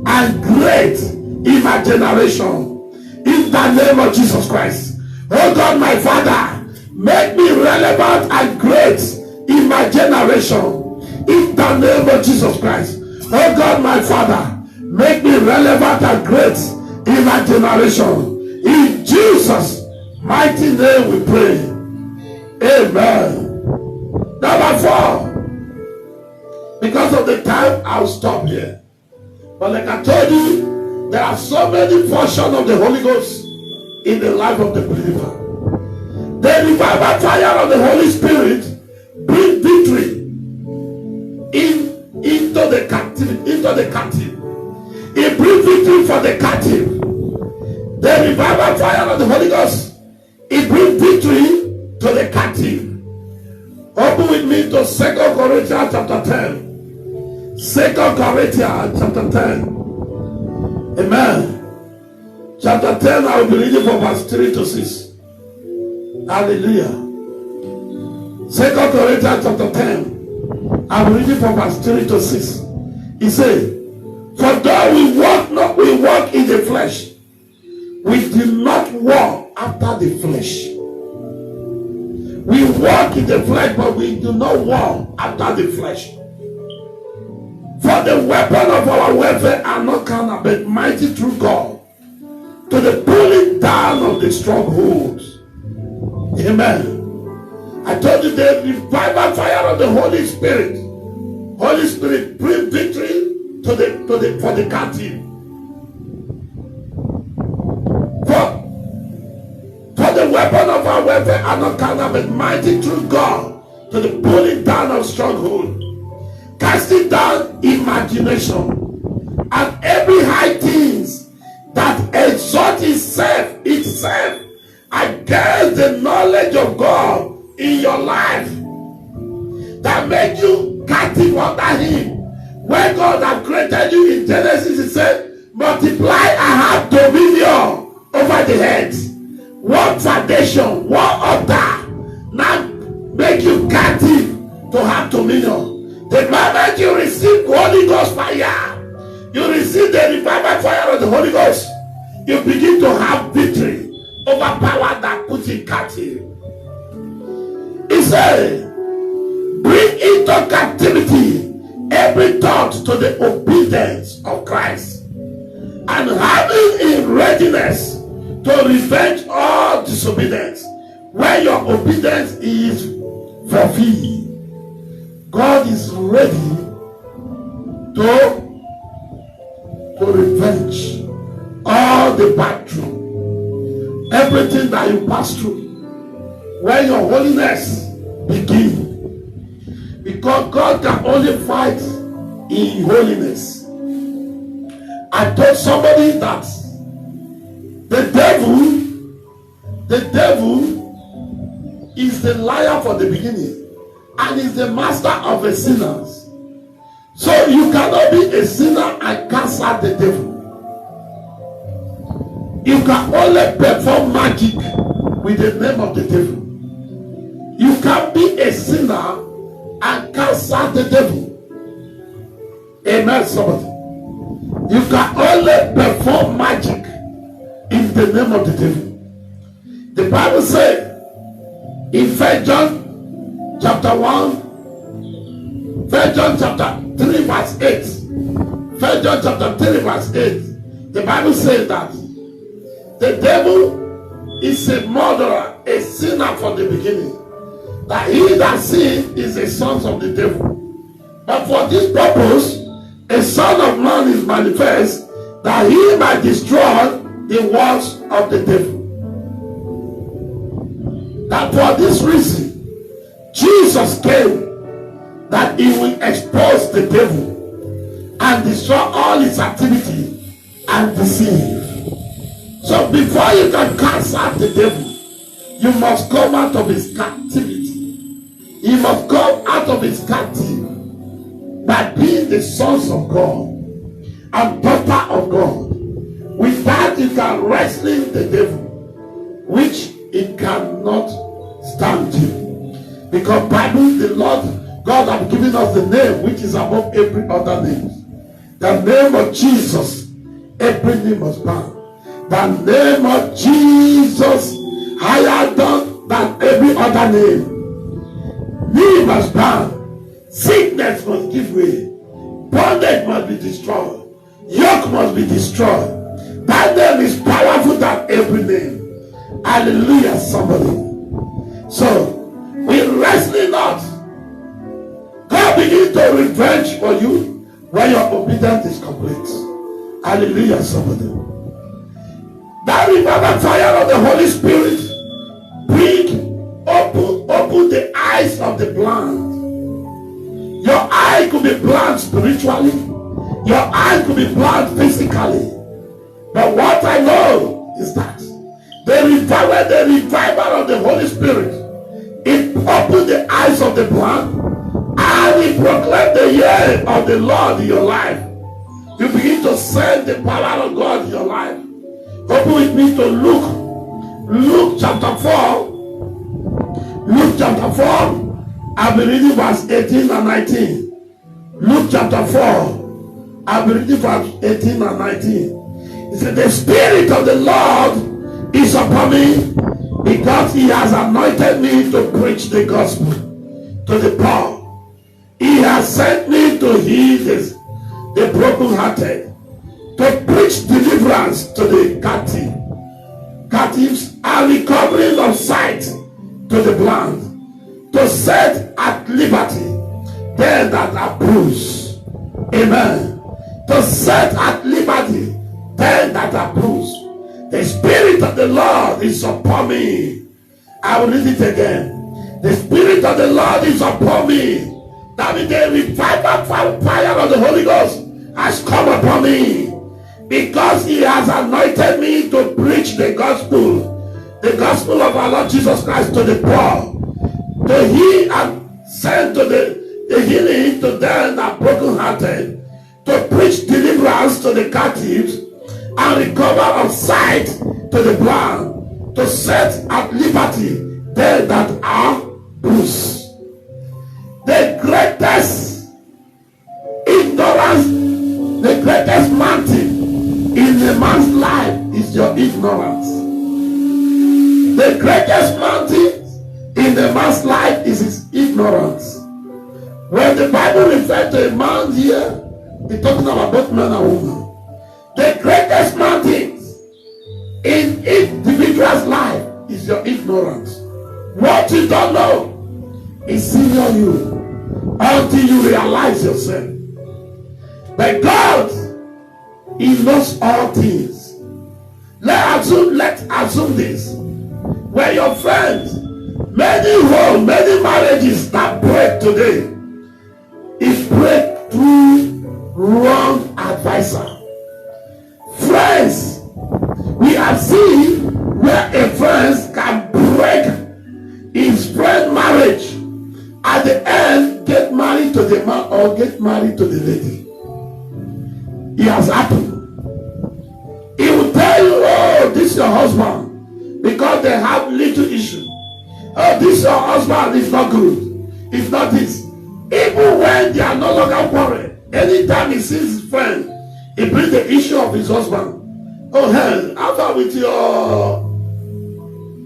and great in my generation. In the name of Jesus Christ. Oh God, my Father, make me relevant and great in my generation. In the name of Jesus Christ. Oh God, my Father, make me relevant and great in my generation. In Jesus' mighty name we pray. Amen. Number 4. Because of the time, I'll stop here. But like I told you, there are so many portions of the Holy Ghost in the life of the believer. The revival fire of the Holy Spirit brings victory into the captive. It brings victory for the captive. The revival fire of the Holy Ghost, it brings victory to the captive. Open with me to 2 Corinthians chapter 10. 2 Corinthians chapter 10. Amen. Chapter 10, I will be reading from verse 3 to 6. Hallelujah. 2 Corinthians chapter 10. I will read it from verse 3 to 6. He said, for though we walk in the flesh, we do not walk after the flesh. We walk in the flesh, but we do not walk after the flesh. For the weapon of our warfare are not carnal, but mighty through God, to the pulling down of the strongholds. Amen. I told you the revival fire of the Holy Spirit. Holy Spirit bring victory for the captive. For the weapon of our warfare are not carnal, but mighty through God, to the pulling down of stronghold, casting down imagination and every high things that exalt itself yourself against the knowledge of God in your life that make you captive under him. When God had created you in Genesis, he said, multiply and have dominion over the heads. One foundation, one altar, now make you captive to have dominion. The moment you receive Holy Ghost fire, you receive the revival fire of the Holy Ghost, you begin to have victory over power that puts you captive. He said, bring into captivity every thought to the obedience of Christ, and having in readiness to revenge all disobedience when your obedience is fulfilled. God is ready to revenge all the bad through, everything that you pass through when your holiness begins. Because God can only fight in holiness. I told somebody that the devil is the liar for the beginning and is the master of the sinners. So you cannot be a sinner and cast out the devil. You can only perform magic with the name of the devil. You can be a sinner and cast out the devil. Amen, somebody. You can only perform magic in the name of the devil. The Bible says in 1 John chapter 1, 1 John chapter 3 verse 8, 1 John chapter 3 verse 8, the Bible says that the devil is a murderer, a sinner from the beginning. That he that sins is a son of the devil. But for this purpose, a son of man is manifest, that he might destroy the works of the devil. That for this reason, Jesus came, that he will expose the devil and destroy all his activity and deceive. So before you can cast out the devil, you must come out of his captivity. He must come out of his captivity by being the sons of God and daughter of God. With that, you can wrestle the devil, which it cannot stand you. Because Bible, the Lord God have given us the name which is above every other name. The name of Jesus, every name must bow. The name of Jesus higher than every other name. Knee must bow. Sickness must give way. Bondage must be destroyed. Yoke must be destroyed. That name is powerful than every name. Hallelujah, somebody. So, we wrestle not. God begin to revenge for you when your obedience is complete. Hallelujah, somebody. That revival fire of the Holy Spirit open the eyes of the blind. Your eye could be blind spiritually. Your eye could be blind physically. But what I know is that the revival of the Holy Spirit, it opened the eyes of the blind and it proclaimed the year of the Lord in your life. You begin to send the power of God in your life. Open with me to Luke chapter 4. Luke chapter 4, I'll be reading verse 18 and 19. Luke chapter 4, I'll be reading verse 18 and 19. He said, the Spirit of the Lord is upon me, because he has anointed me to preach the gospel to the poor. He has sent me to heal the brokenhearted, to preach deliverance to the captives, and recovering of sight to the blind, to set at liberty them that are bruised. Amen. To set at liberty them that are bruised. The Spirit of the Lord is upon me. I will read it again. The Spirit of the Lord is upon me. That means the revival fire of the Holy Ghost has come upon me. Because he has anointed me to preach the gospel of our Lord Jesus Christ to the poor, to heal and send to the healing to them that are brokenhearted, to preach deliverance to the captives and recover of sight to the blind, to set at liberty them that are bruised. The greatest ignorance, the greatest mountain in a man's life is your ignorance. The greatest mountain in a man's life is his ignorance. When the Bible refers to a man here, it's talking about both men and women. The greatest mountain in individual's life is your ignorance. What you don't know is senior you until you realize yourself. But God, he knows all things. Let's assume this. When your friends, many marriages that break today, is break through wrong advisor. Friends, we have seen where a friend can break his friend marriage, at the end get married to the man or get married to the lady. It has happened. He will tell you, oh, this is your husband, because they have little issue. Oh, this your husband is not good. It's not this. Even when they are no longer quarrel, anytime he sees his friend, he brings the issue of his husband. Oh, hell, how far with your...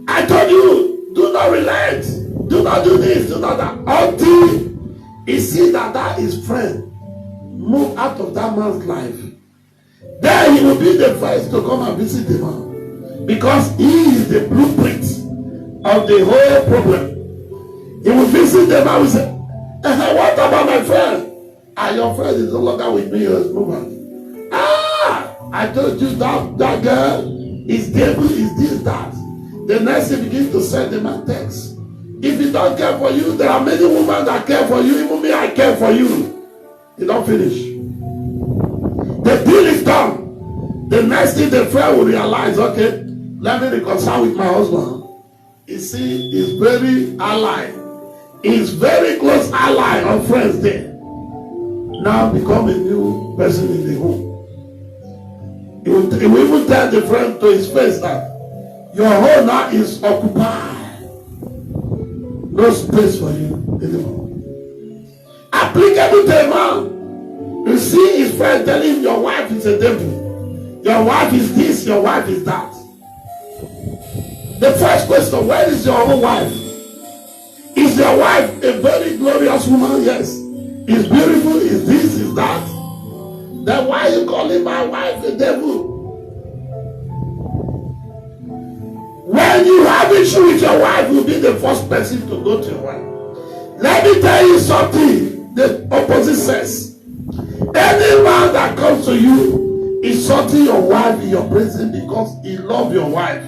I told you, do not relent. Do not do this, do not that. Until he sees that his friend move out of that man's life. Then he will be the first to come and visit the man. Because he is the blueprint of the whole problem. He will visit the man and say, what about my friend? And your friend is no longer with me, he has moved on. I told you that girl is devil, is this, that. The next thing begins to send them a text. If he don't care for you, there are many women that care for you. Even me, I care for you. You don't finish. The deal is done. The next thing the friend will realize, okay, let me reconcile with my husband. You see, he's very ally. He's very close ally of friends there. Now become a new person in the home. He will even tell the friend to his face that your home now is occupied. No space for you anymore. Applicable to a man. You see his friend telling him your wife is a devil. Your wife is this, your wife is that. The first question, where is your own wife? Is your wife a very glorious woman? Yes. Is beautiful? Is this? Is that? Then why are you calling my wife a devil? When you have issue with your wife, you'll be the first person to go to your wife. Let me tell you something. The opposite sex. Any man that comes to you insulting your wife in your presence because he loves your wife.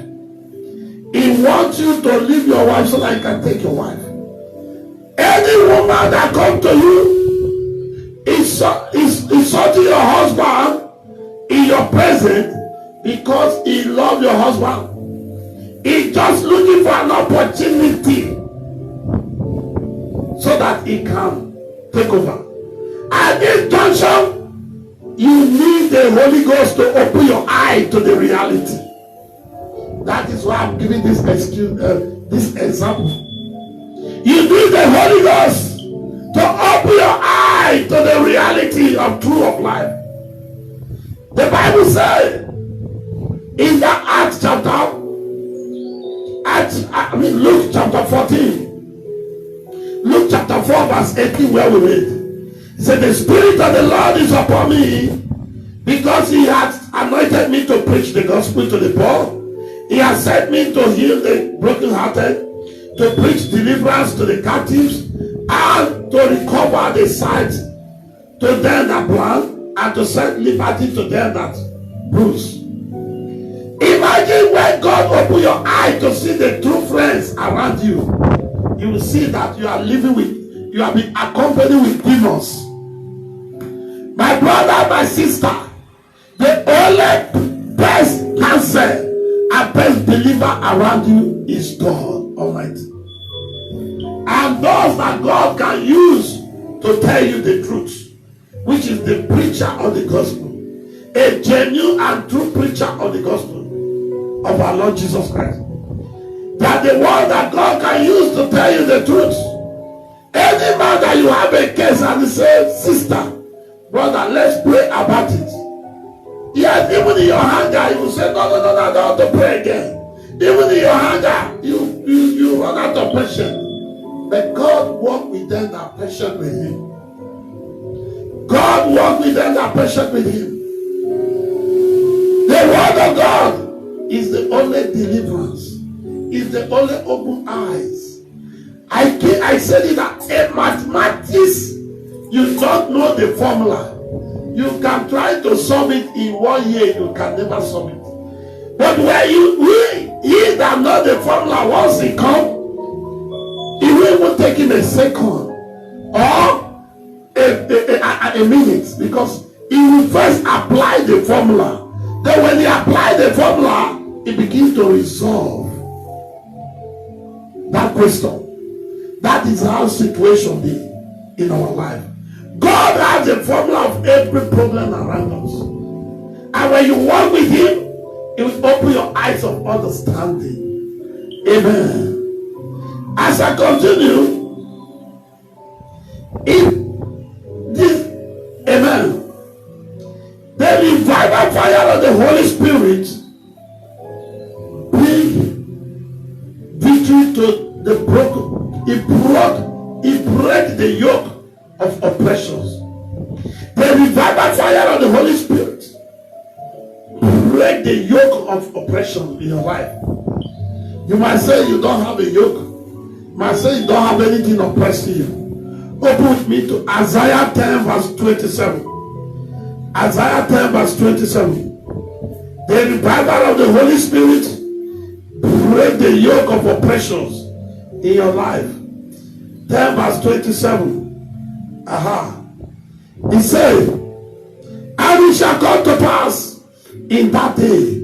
He wants you to leave your wife so that he can take your wife. Any woman that comes to you is insulting your husband in your presence because he loves your husband. He's just looking for an opportunity so that he can take over. At this junction, you need the Holy Ghost to open your eye to the reality. That is why I'm giving this example. You need the Holy Ghost to open your eye to the reality of truth of life. The Bible says in that Acts chapter, Luke chapter 14, Luke chapter 4 verse 18, where we read, he said, the Spirit of the Lord is upon me because he has anointed me to preach the gospel to the poor. He has sent me to heal the brokenhearted, to preach deliverance to the captives, and to recover the sight to them that blind, and to set liberty to them that bruise. Imagine when God open your eye to see the true friends around you. You will see that you are living with, you are being accompanied with demons. My brother, my sister, The only best cancer and best believer around you is God Almighty. And those that God can use to tell you the truth, which is the preacher of the gospel, a genuine and true preacher of the gospel of our Lord Jesus Christ. That the one that God can use to tell you the truth. Any man that you have a case and he says, sister, brother, let's pray about it. Yes, even in your anger, you will say, no, I don't want to pray again. Even in your anger, you run out of patience. But God walked with them that are patient with him. God walked with them that are patient with him. The word of God is the only deliverance. Is the only open eyes. I said it that in mathematics, you don't know the formula. You can try to solve it in 1 year, you can never solve it. But when he that know the formula, once it comes, it will even take him a second or a minute, because he will first apply the formula. Then when he applies the formula, it begins to resolve that question. That is how situation be in our life. God has a formula of every problem around us. And when you walk with him, it will open your eyes of understanding. Amen. As I continue, in this, amen, the revival fire of the Holy Spirit bring victory to the broken. It broke the yoke of oppressions. The revival fire of the Holy Spirit break the yoke of oppression in your life. You might say you don't have a yoke. You might say you don't have anything oppressing you. Open with me to Isaiah 10 verse 27. Isaiah 10 verse 27. The revival of the Holy Spirit break the yoke of oppressions in your life. 10 verse 27. He said, and it shall come to pass in that day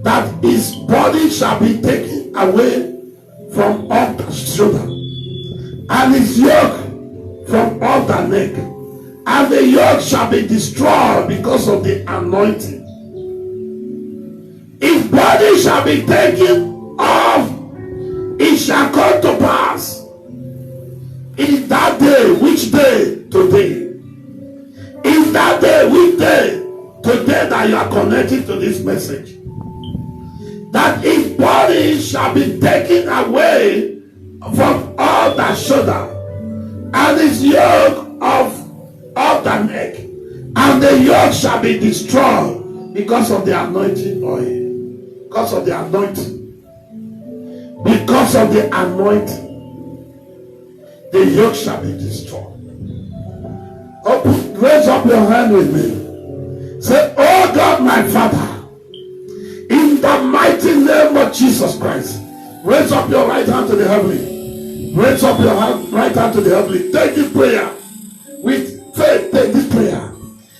that his body shall be taken away from off the shoulder, and his yoke from off the neck, and the yoke shall be destroyed because of the anointing. His body shall be taken off. It shall come to pass in that day. Which day? Today. In that day, which day? Today that you are connected to this message. That his body shall be taken away from all the shoulder, and his yoke of the neck, and the yoke shall be destroyed because of the anointing oil. Because of the anointing. Because of the anointing, the yoke shall be destroyed. Raise up your hand with me. Say, oh God, my Father, in the mighty name of Jesus Christ. Raise up your right hand to the heavenly. Raise up your right hand to the heavenly. Take this prayer with faith. Take this prayer.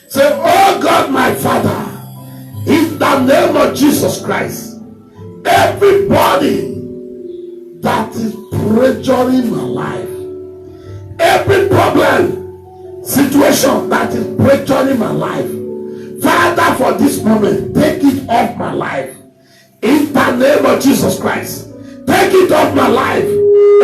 Say, oh God, my Father, in the name of Jesus Christ, everybody that is pressuring my life, every problem, situation that is pressuring my life, Father, for this moment, take it off my life. In the name of Jesus Christ, take it off my life.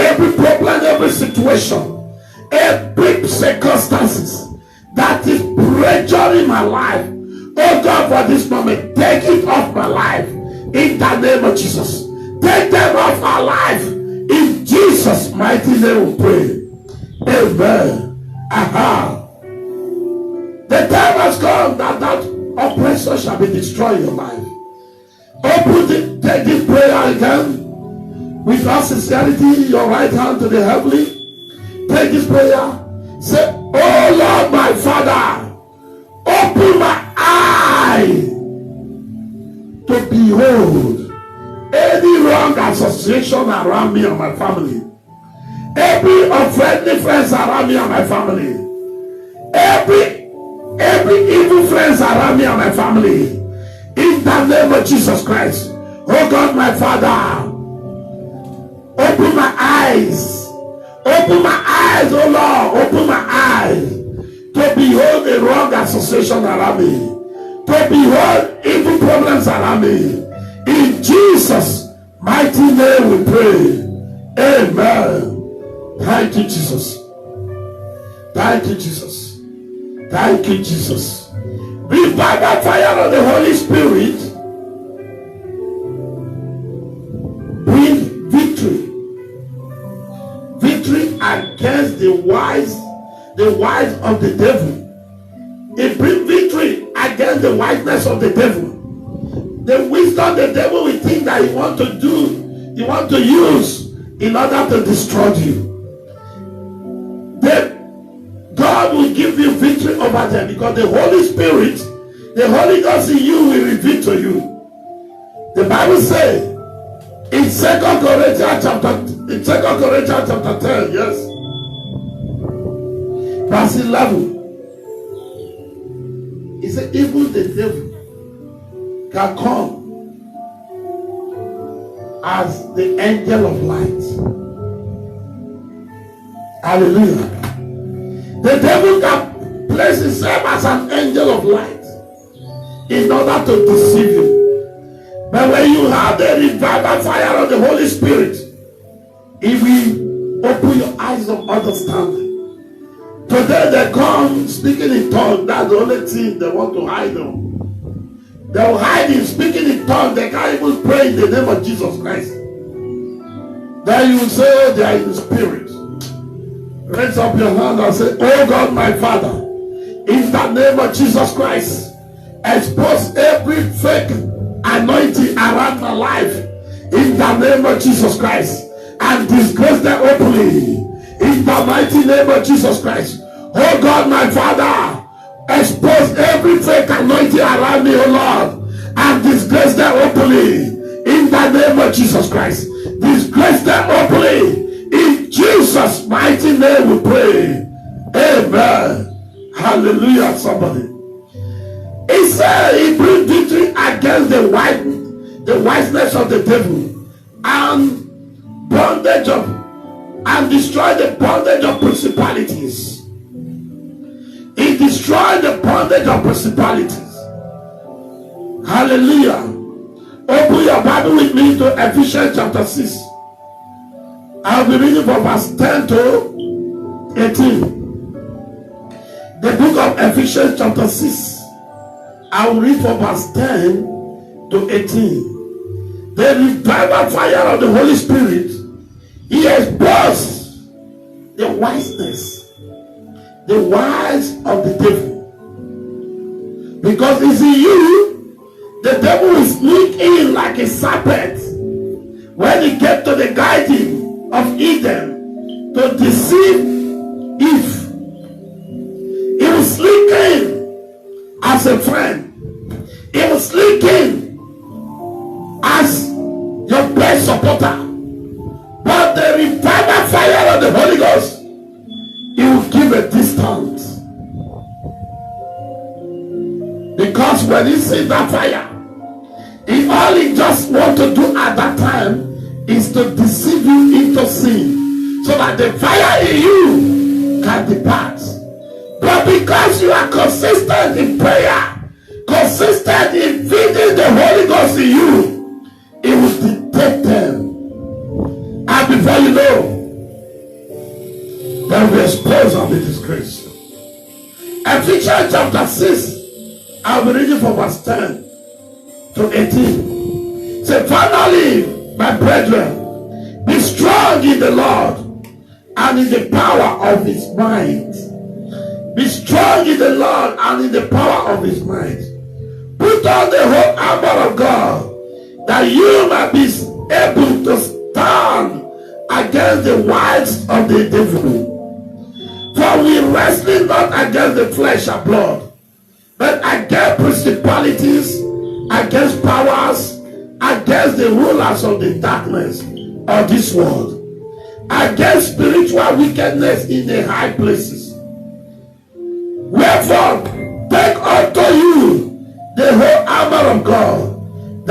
Every problem, every situation, every circumstances that is pressuring my life, oh God, for this moment, take it off my life. In the name of Jesus, take them off our life. In Jesus' mighty name we pray. Amen. The time has come that oppressor shall be destroyed in your life. Take this prayer again with all sincerity. Your right hand to the heavenly. Take this prayer. Say, oh Lord, my Father, open my eye to behold any wrong association around me and my family, every unfriendly friends around me and my family, every every evil friends around me and my family. In the name of Jesus Christ. Oh God, my Father, open my eyes. Open my eyes, oh Lord. Open my eyes to behold the wrong association around me. To behold evil problems around me. In Jesus' mighty name we pray. Amen. Thank you, Jesus. Thank you, Jesus. Thank you, Jesus. Revive the fire of the Holy Spirit. Bring victory. Victory against the wise of the devil. It brings victory against the wiseness of the devil. The wisdom the devil will think that he want to do, he want to use in order to destroy you. God will give you victory over them, because the Holy Spirit, the Holy Ghost in you will reveal to you. The Bible says in 2 Corinthians chapter 10, yes, verse 11, he said, even the devil can come as the angel of light. Hallelujah. The devil can place himself as an angel of light in order to deceive you. But when you have the revival fire of the Holy Spirit, it will open your eyes of understanding. Today they come speaking in tongues. That's the only thing they want to hide them. They will hide in speaking in tongues. They can't even pray in the name of Jesus Christ. Then you will say, oh, they are in the spirit. Raise up your hand and say, oh God, my Father, in the name of Jesus Christ, expose every fake anointing around my life in the name of Jesus Christ, and disgrace them openly in the mighty name of Jesus Christ. Oh God, my Father, expose every fake anointing around me, oh Lord, and disgrace them openly in the name of Jesus Christ. Disgrace them openly. In Jesus' mighty name we pray. Amen. Hallelujah, somebody. He said he brings victory against the wiseness of the devil and bondage of, and destroy the bondage of principalities. He destroyed the bondage of principalities. Hallelujah. Open your Bible with me to Ephesians chapter 6. I'll be reading from verse 10 to 18. The book of Ephesians chapter 6. I will read from verse 10 to 18. The revival fire of the Holy Spirit, he exposed the wiseness, the wise of the devil. Because it's in you, the devil will sneak in like a serpent when he gets to the garden of Eden to deceive Eve. He will sneak in as a friend. He will sneak in as your best supporter. But the revival fire of the Holy Ghost, he will give a distance. Because when he sees that fire, all he just want to do at that time is to deceive you into sin, so that the fire in you can depart. But because you are consistent in prayer, consistent in feeding the Holy Ghost in you, it will detect them. And before you know, they will be exposed and be disgraced. Ephesians chapter 6, I'll be reading from verse 10 to 18. Say, finally, my brethren, be strong in the Lord and in the power of his might. Be strong in the Lord and in the power of his might. Put on the whole armor of God, that you might be able to stand against the wiles of the devil. For we wrestle not against the flesh and blood, but against principalities, against powers, against the rulers of the darkness of this world, against spiritual wickedness in the high places. Wherefore, take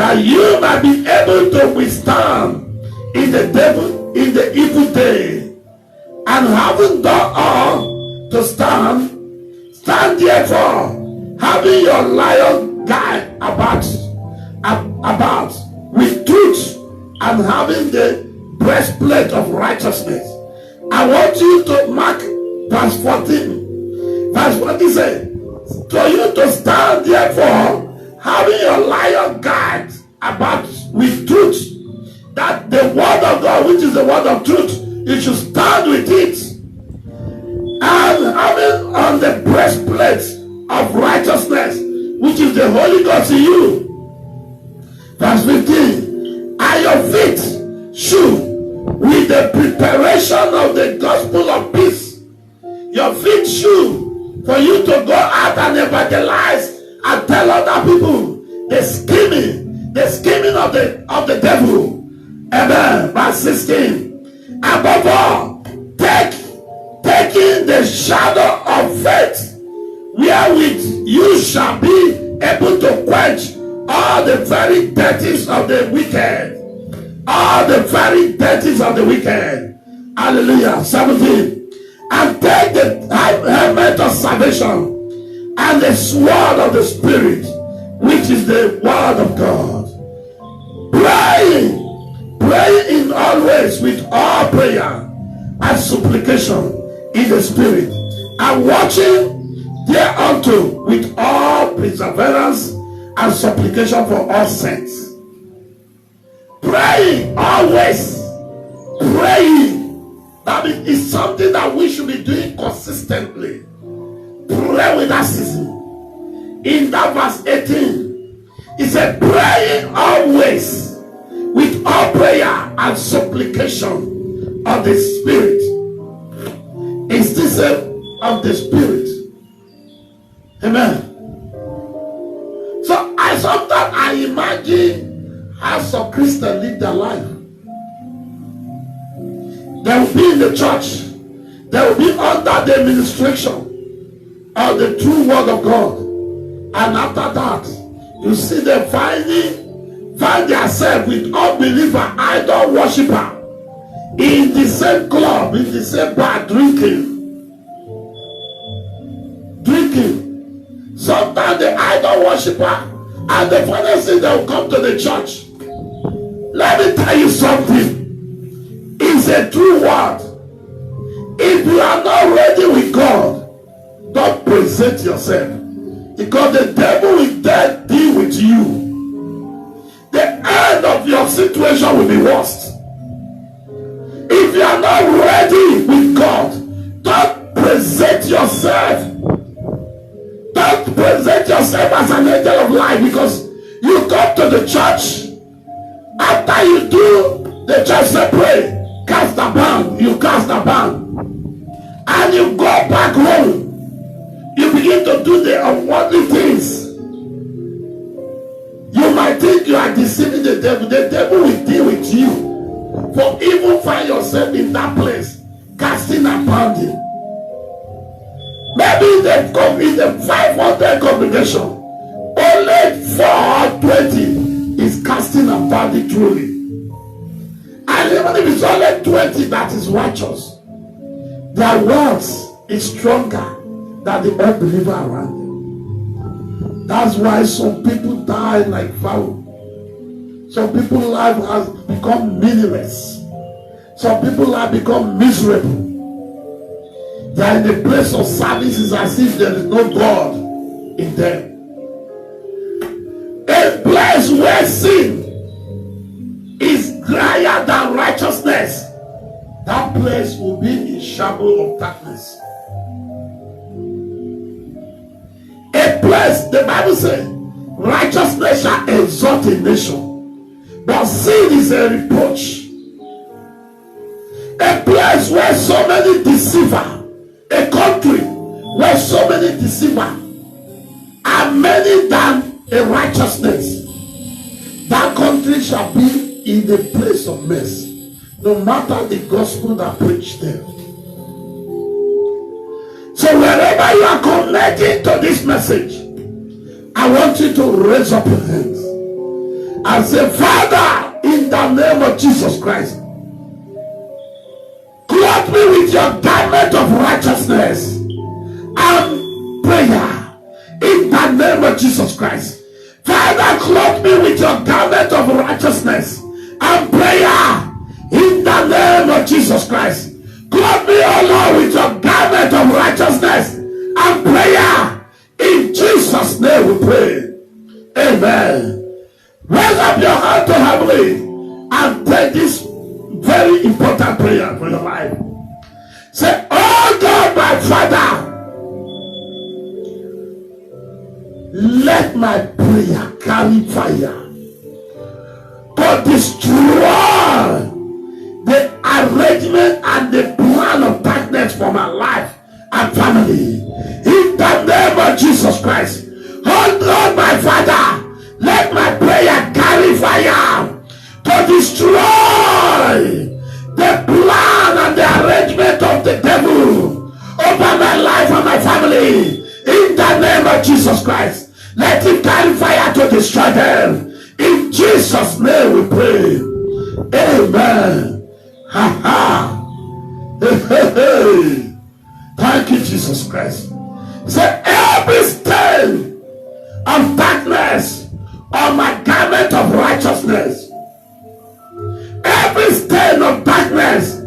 that you might be able to withstand in the evil day, and having done all to stand therefore, having your lion guard about with truth, and having the breastplate of righteousness. I want you to mark verse 14. Verse 14 says, for you to stand therefore, having your lion guard about with truth, that the word of God, which is the word of truth, you should stand with it, and having on the breastplate of righteousness, which is the Holy Ghost in you. Verse 15, and your feet shoe with the preparation of the gospel of peace. Your feet shoe for you to go out and evangelize and tell other people the scheming of the devil. Amen. Verse 16, above all, taking the shadow of faith, wherewith you shall be able to quench all the very dirties of the wicked. All the very dirties of the wicked. Hallelujah. 17. And take the helmet of salvation and the sword of the Spirit, which is the word of God. Praying in always with all prayer and supplication in the Spirit, and watching thereunto with all perseverance and supplication for all saints. Praying always. Praying. That is something that we should be doing consistently. Pray without ceasing. In that verse 18, it said, praying always with all prayer and supplication of the Spirit. Is this of the Spirit? Amen. So sometimes I imagine how some Christians live their life. They will be in the church. They will be under the administration of the true word of God. And after that, you see them find themselves with unbeliever, idol worshiper, in the same club, in the same bar, drinking. Sometimes the idol worshiper and the finance thing, they will come to the church. Let me tell you something. It's a true word. If you are not ready with God, don't present yourself, because the devil will then deal with you. The end of your situation will be worse. If you are not ready with God, don't present yourself. Don't present yourself as an angel of light, because you come to the church. After you do, the church say pray, cast the band, you cast the band, and you go back home. You begin to do the unworldly things. You might think you are deceiving the devil. The devil will deal with you for even find yourself in that place, casting and pounding. Maybe in the 500 congregation, only 420 is casting and pounding truly. And even if it's only 20 that is righteous, their words is stronger than the unbeliever around them. That's why some people die like fowl. Some people's life has become meaningless. Some people's life become miserable. They are in the place of services as if there is no God in them. A place where sin is drier than righteousness, that place will be in shambles of darkness. A place, the Bible says, righteousness shall exalt a nation, but sin is a reproach. A place where so many deceivers, a country where so many deceivers are many than a righteousness, that country shall be in the place of mess, no matter the gospel that preached there. So wherever you are connected to this message, I want you to raise up your hands and say, Father, in the name of Jesus Christ, clothe me with your garment of righteousness and prayer in the name of Jesus Christ. Father, clothe me with your garment of righteousness and prayer in the name of Jesus Christ. Clothe me, O Lord, with your garment of righteousness and prayer. In Jesus' name we pray. Amen. Raise up your hand to heaven and take this very important prayer for your life. Say, oh God, my Father, let my prayer carry fire to destroy the arrangement and the plan of darkness for my life and family. In the name of Jesus Christ. Oh God, my Father, let my prayer carry fire to destroy the plan and the arrangement of the devil over my life and my family. In the name of Jesus Christ, let it carry fire to destroy them. In Jesus' name we pray. Amen. Ha ha. Hey, hey, hey. Thank you, Jesus Christ. Say, every stain of darkness on my garment of righteousness, every stain of darkness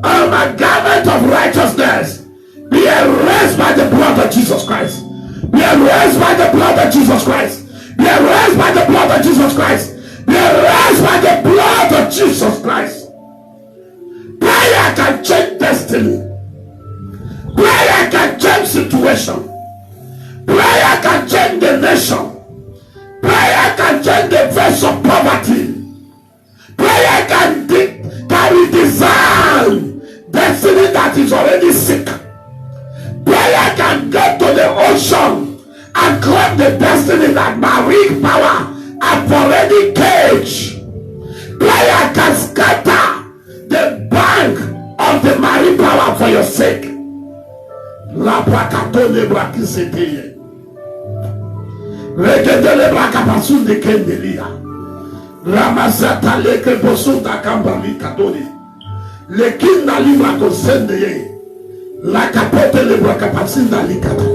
on my garment of righteousness, be erased by the blood of Jesus Christ. Be erased by the blood of Jesus Christ. Be erased by the blood of Jesus Christ. Be erased by the blood of Jesus Christ. Prayer can change destiny. Prayer can change situation. Prayer can change the nation. Prayer can change the face of poverty. Prayer can redesign destiny that is already sick. Prayer can go to the ocean and claim the destiny that marine power have already caged. Prayer can scatter the bank of the marine power for your sake. La brakato le brakisete. Regede le brakapasu de kendelia. Ramazata leke bosuta kambali kadori. Lekinda libra kosendeye. La capote le brakapasinda likata.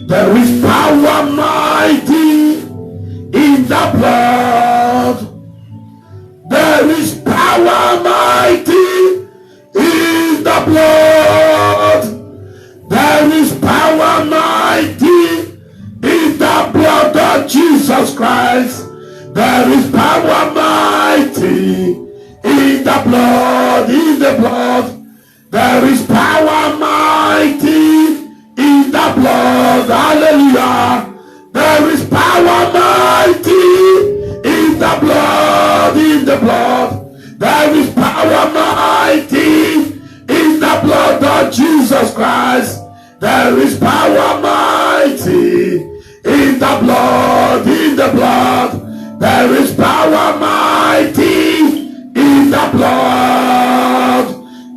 There is power mighty in the blood. There is power mighty in the blood. There is power mighty in the blood of Jesus Christ. There is power mighty in the blood, in the blood. There is power mighty in the blood. Hallelujah. There is power mighty in the blood, in the blood. There is power mighty in the blood of Jesus Christ. There is power mighty in the blood, in the blood. There is power mighty in the blood.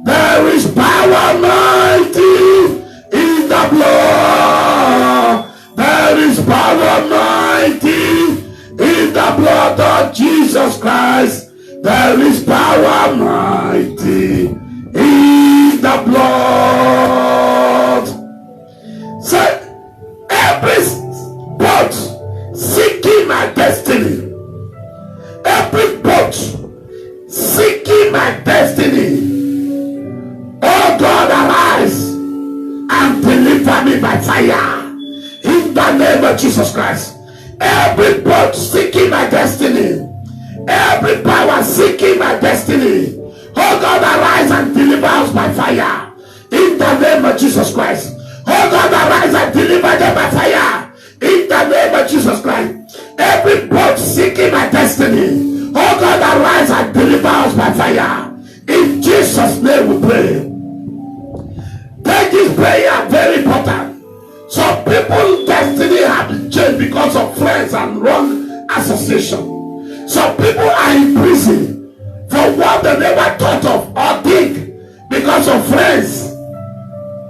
There is power mighty in the blood. There is power mighty in the blood of Jesus Christ. There is power mighty in the blood. Say, every boat seeking my destiny, every boat seeking my destiny, oh God, arise and deliver me by fire in the name of Jesus Christ. Every boat seeking my destiny, every power seeking my destiny, oh God, arise and deliver us by fire in the name of Jesus Christ. Oh God, arise and deliver them by fire in the name of Jesus Christ. Every boat seeking my destiny, oh God, arise and deliver us by fire. In Jesus' name we pray. Take this prayer very important. Some people's destiny have been changed because of friends and wrong association. Some people are in prison for what they never thought of or think because of friends.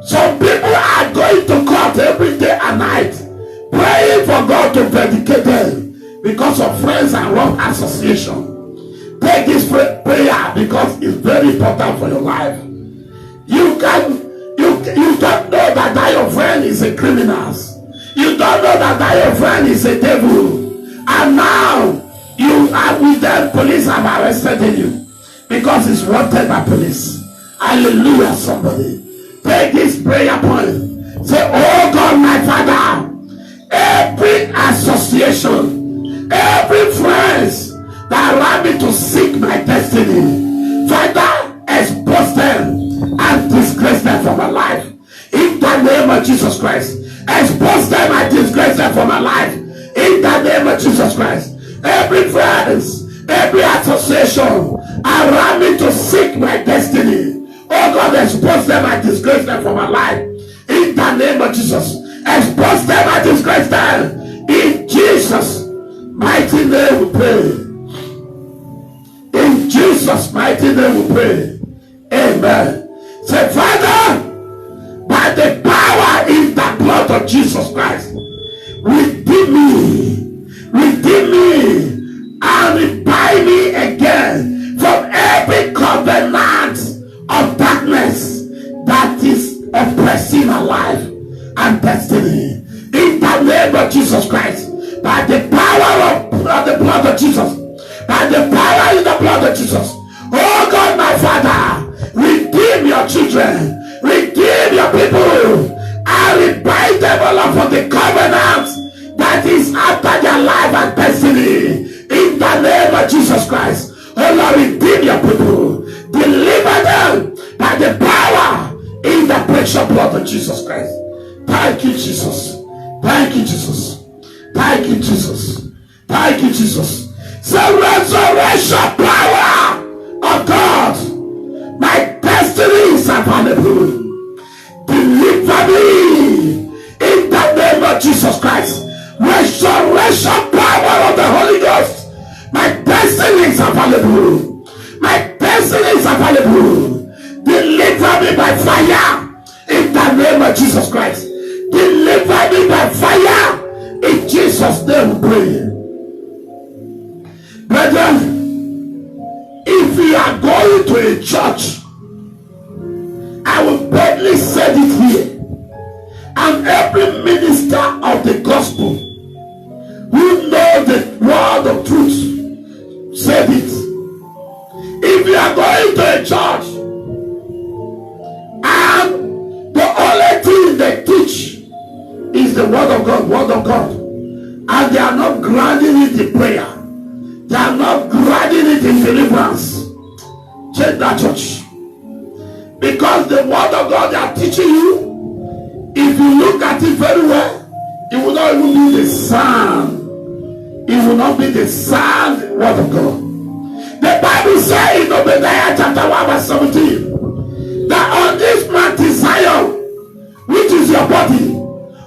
Some people are going to court every day and night, praying for God to vindicate them because of friends and wrong association. Take this prayer because it's very important for your life. You don't know that your friend is a criminal. You don't know that your friend is a devil. And now you are with them. Police have arrested you because it's wanted by police. Hallelujah, somebody. Take this prayer point. Say, oh God, my Father, every association, every friends that allow me to seek my destiny, Father, expose them and disgrace them from my life. In the name of Jesus Christ, expose them and disgrace them from my life. In the name of Jesus Christ, every friends, every association around me to seek my destiny, oh God, expose them and disgrace them from my life. In the name of Jesus, expose them and disgrace them. In Jesus' mighty name we pray. In Jesus' mighty name we pray. Amen. Say, Father, by the power in the blood of Jesus Christ, redeem me, and buy me again from every covenant of darkness that is oppressing my life and destiny. In the name of Jesus Christ, by the power of the blood of Jesus, by the power in the blood of Jesus, oh God, my Father, redeem your children, redeem your people, and rebind them all from the covenant that is after their life and destiny. In the name of Jesus Christ, oh Lord, redeem your people, deliver them by the power in the precious blood of Jesus Christ. Thank you, Jesus. Thank you, Jesus. Thank you, Jesus. Thank you, Jesus. The resurrection power of God, my destiny is available. Deliver me in the name of Jesus Christ. Resurrection power of the Holy Ghost, my destiny is available. My destiny is available. Deliver me by fire in the name of Jesus Christ. Deliver me by fire in Jesus' name we pray. Brethren, if we are going to a church, I will boldly say it here, and every minister of the gospel who know the word of truth said it. If you are going to a church and the only thing they teach is the word of God, and they are not grounding it in prayer, they are not grounding it in deliverance, change that church. Because the word of God they are teaching you, if you look at it very well, it will not even be the sound. It will not be the sound word of God. The Bible says in Obadiah chapter 1 verse 17 that on this mountain Zion, which is your body,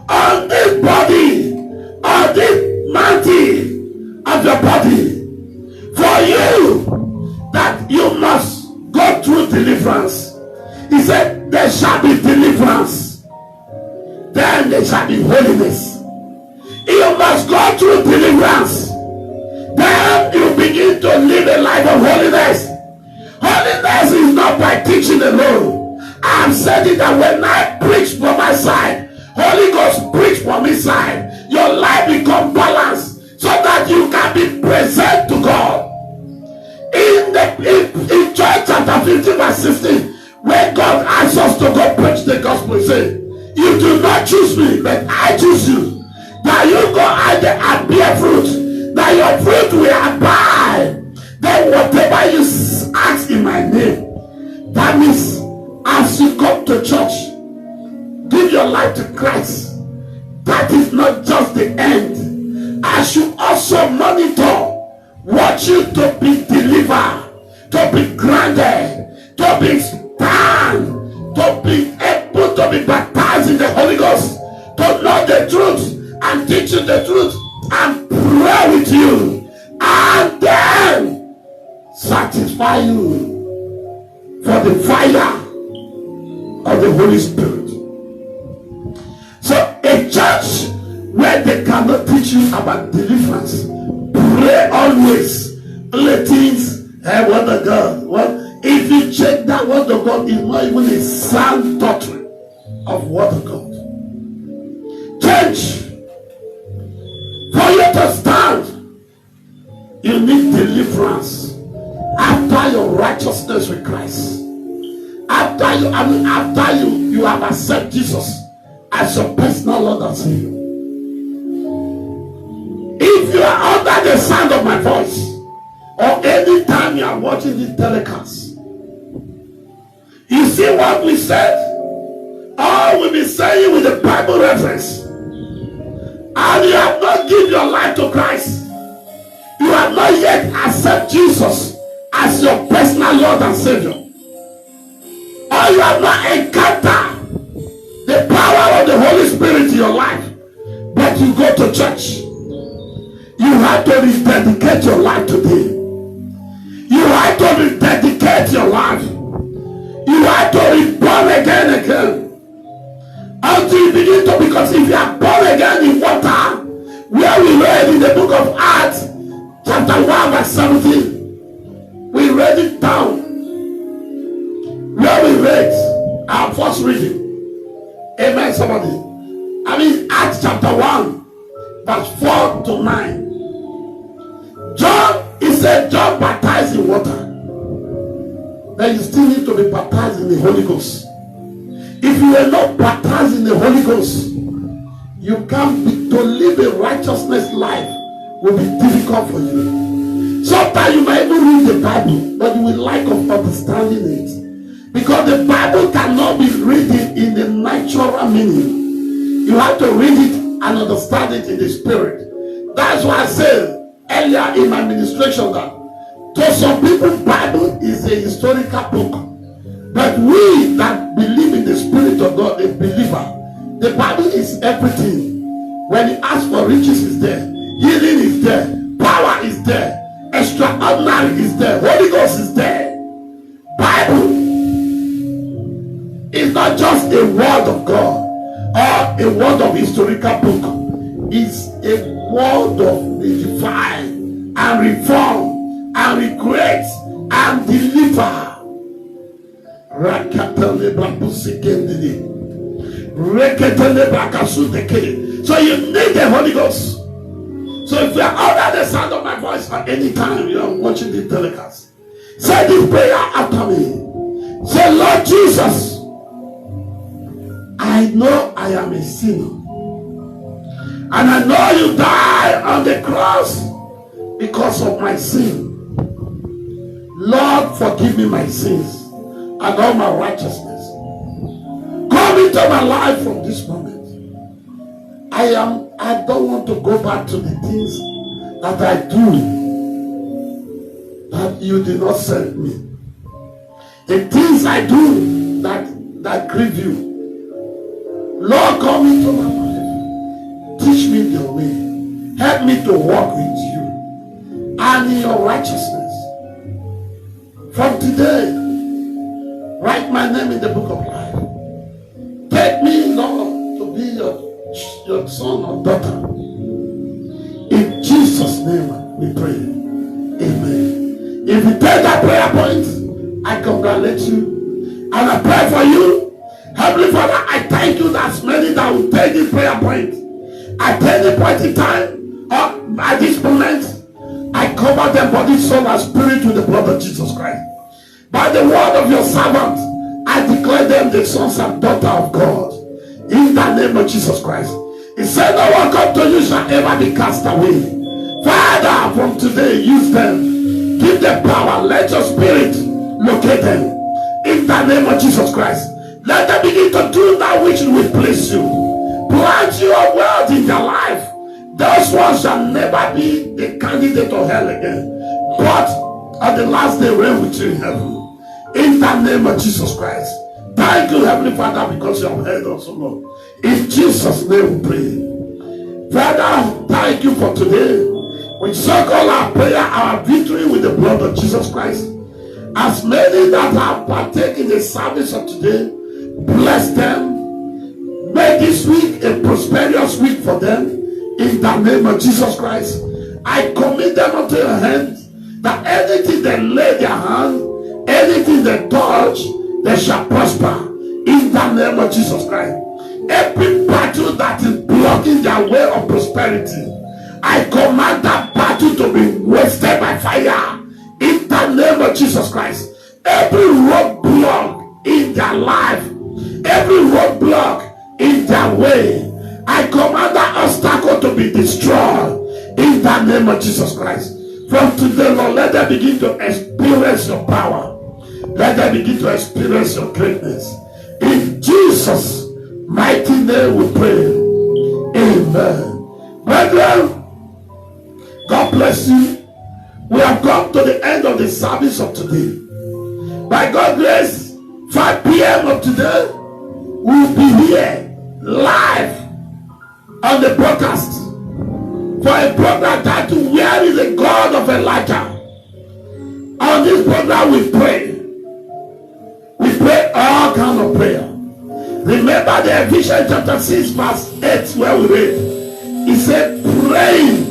on this body, on this mountain of your body, for you, that you must go through deliverance. He said, there shall be deliverance, then there shall be holiness. You must go through deliverance, then you begin to live a life of holiness. Holiness is not by teaching alone. I'm saying that when I preach from my side, Holy Ghost preach from his side, your life become balanced so that you can be present to God. In John chapter 15 verse 16, when God asks us to go preach the gospel, he said, you do not choose me, but I choose you, that you go out there and bear fruit, that your fruit will abide. Then whatever you ask in my name, that means as you come to church, give your life to Christ. That is not just the end. I should also monitor, watch you to be delivered, to be granted, to be stand, to be able to be baptized in the Holy Ghost, to know the truth and teach you the truth and pray with you, and then satisfy you for the fire of the Holy Spirit. So a church where they cannot teach you about deliverance, pray always. Only things word of God. Well, if you check that word of God, is not even a sound doctrine of word of God. Change. For you to stand, you need deliverance after your righteousness with Christ. After you have accepted Jesus as your personal Lord and Savior. If you are under the sound of my voice, or any time you are watching this telecast, you see what we said? All we'll be saying with the Bible reference, and you have not given your life to Christ, you have not yet accepted Jesus as your personal Lord and Savior, or you have not encountered the power of the Holy Spirit in your life, but you go to church, you have to rededicate your life today. You have to rededicate your life. You have to be born again. Until you begin to, because if you are born again in water, where we read in the book of Acts, chapter 1, verse 17, we read it down. Where we read our first reading. Amen, somebody. I mean, Acts chapter 1, verse 4 to 9. John, he said, John baptized in water. Then you still need to be baptized in the Holy Ghost. If you are not baptized in the Holy Ghost, you can't be, to live a righteousness life will be difficult for you. Sometimes you might even read the Bible, but you will lack of understanding it. Because the Bible cannot be read in the natural meaning. You have to read it and understand it in the spirit. That's why I said earlier in my ministration that to some people, Bible is a historical book. But we that believe in the Spirit of God, a believer, the Bible is everything. When you ask for riches, is there. Healing is there. Power is there. Extraordinary is there. Holy Ghost is there. Bible is not just a word of God or a word of historical book. It's a word of redefine and reform and recreate and deliver. So you need the Holy Ghost. So if you are under the sound of my voice at any time you are watching the telecast, say this prayer after me. Say, Lord Jesus, I know I am a sinner, and I know you died on the cross because of my sin. Lord, forgive me my sins and all my righteousness. Come into my life from this moment. I don't want to go back to the things that I do that you did not send me. The things I do that grieve you. Lord, come into my life. Teach me the way. Help me to walk with you and in your righteousness. From today, write my name in the book of life. Take me, Lord, to be your son or daughter. In Jesus' name we pray. Amen. If you take that prayer point, I congratulate you and I pray for you. Heavenly Father, I thank you that as many that will take this prayer point at any point in time or at this moment, I cover them body, soul, and spirit with the blood of Jesus Christ. By the word of your servant, I declare them the sons and daughters of God. In the name of Jesus Christ. He said, no one come to you shall ever be cast away. Father, from today, use them. Give them power. Let your spirit locate them. In the name of Jesus Christ. Let them begin to do that which will please you. Plant your word in their life. Those ones shall never be a candidate of hell again, but at the last day reign with you in heaven. In the name of Jesus Christ. Thank you, Heavenly Father, because you have heard us, Lord. In Jesus' name we pray. Father, thank you for today. We circle our prayer, our victory with the blood of Jesus Christ. As many that have partaken in the service of today, bless them. Make this week a prosperous week for them. In the name of Jesus Christ. I commit them unto your hands, that anything they lay their hand, anything they touch, they shall prosper. In the name of Jesus Christ. Every battle that is blocking their way of prosperity, I command that battle to be wasted by fire. In the name of Jesus Christ. Every roadblock in their life, every roadblock in their way, I command that obstacle to be destroyed. In the name of Jesus Christ. From today, Lord, let them begin to experience your power. Let them begin to experience your greatness. In Jesus' mighty name we pray. Amen. Brethren, God bless you. We have come to the end of the service of today. By God's grace, 5 p.m. of today, we will be here live on the broadcast for a program titled Where is the God of Elijah? On this program we pray. We pray all kinds of prayer. Remember the Ephesians chapter 6 verse 8 where we read. He said praying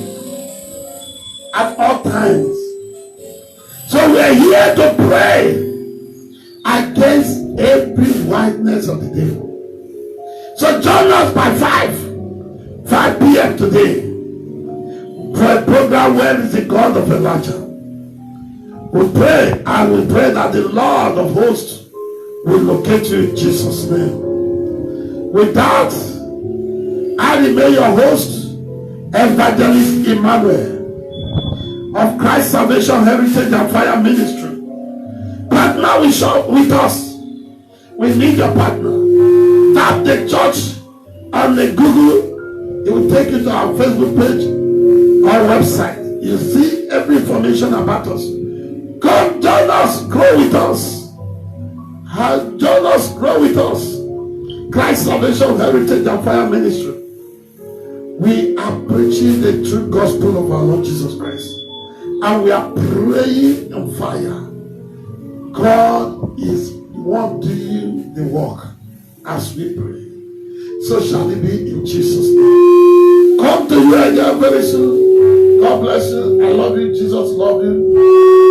at all times. So we are here to pray against every wickedness of the devil. So join us by 5 p.m. today for a program Where is the God of Elijah? We pray and we pray that the Lord of hosts will locate you in Jesus' name. With that, I remain your host, Evangelist Emmanuel of Christ Salvation Heritage and Fire Ministry. Partner with us. We need your partner. Tap the church on the Google. It will take you to our Facebook page or website. You see every information about us. Come join us, grow with us. Join us, grow with us. Christ Salvation Heritage and Fire Ministry. We are preaching the true gospel of our Lord Jesus Christ. And we are praying on fire. God is one doing the work as we pray. So shall it be in Jesus' name. Come to you again very soon. God bless you. I love you. Jesus love you.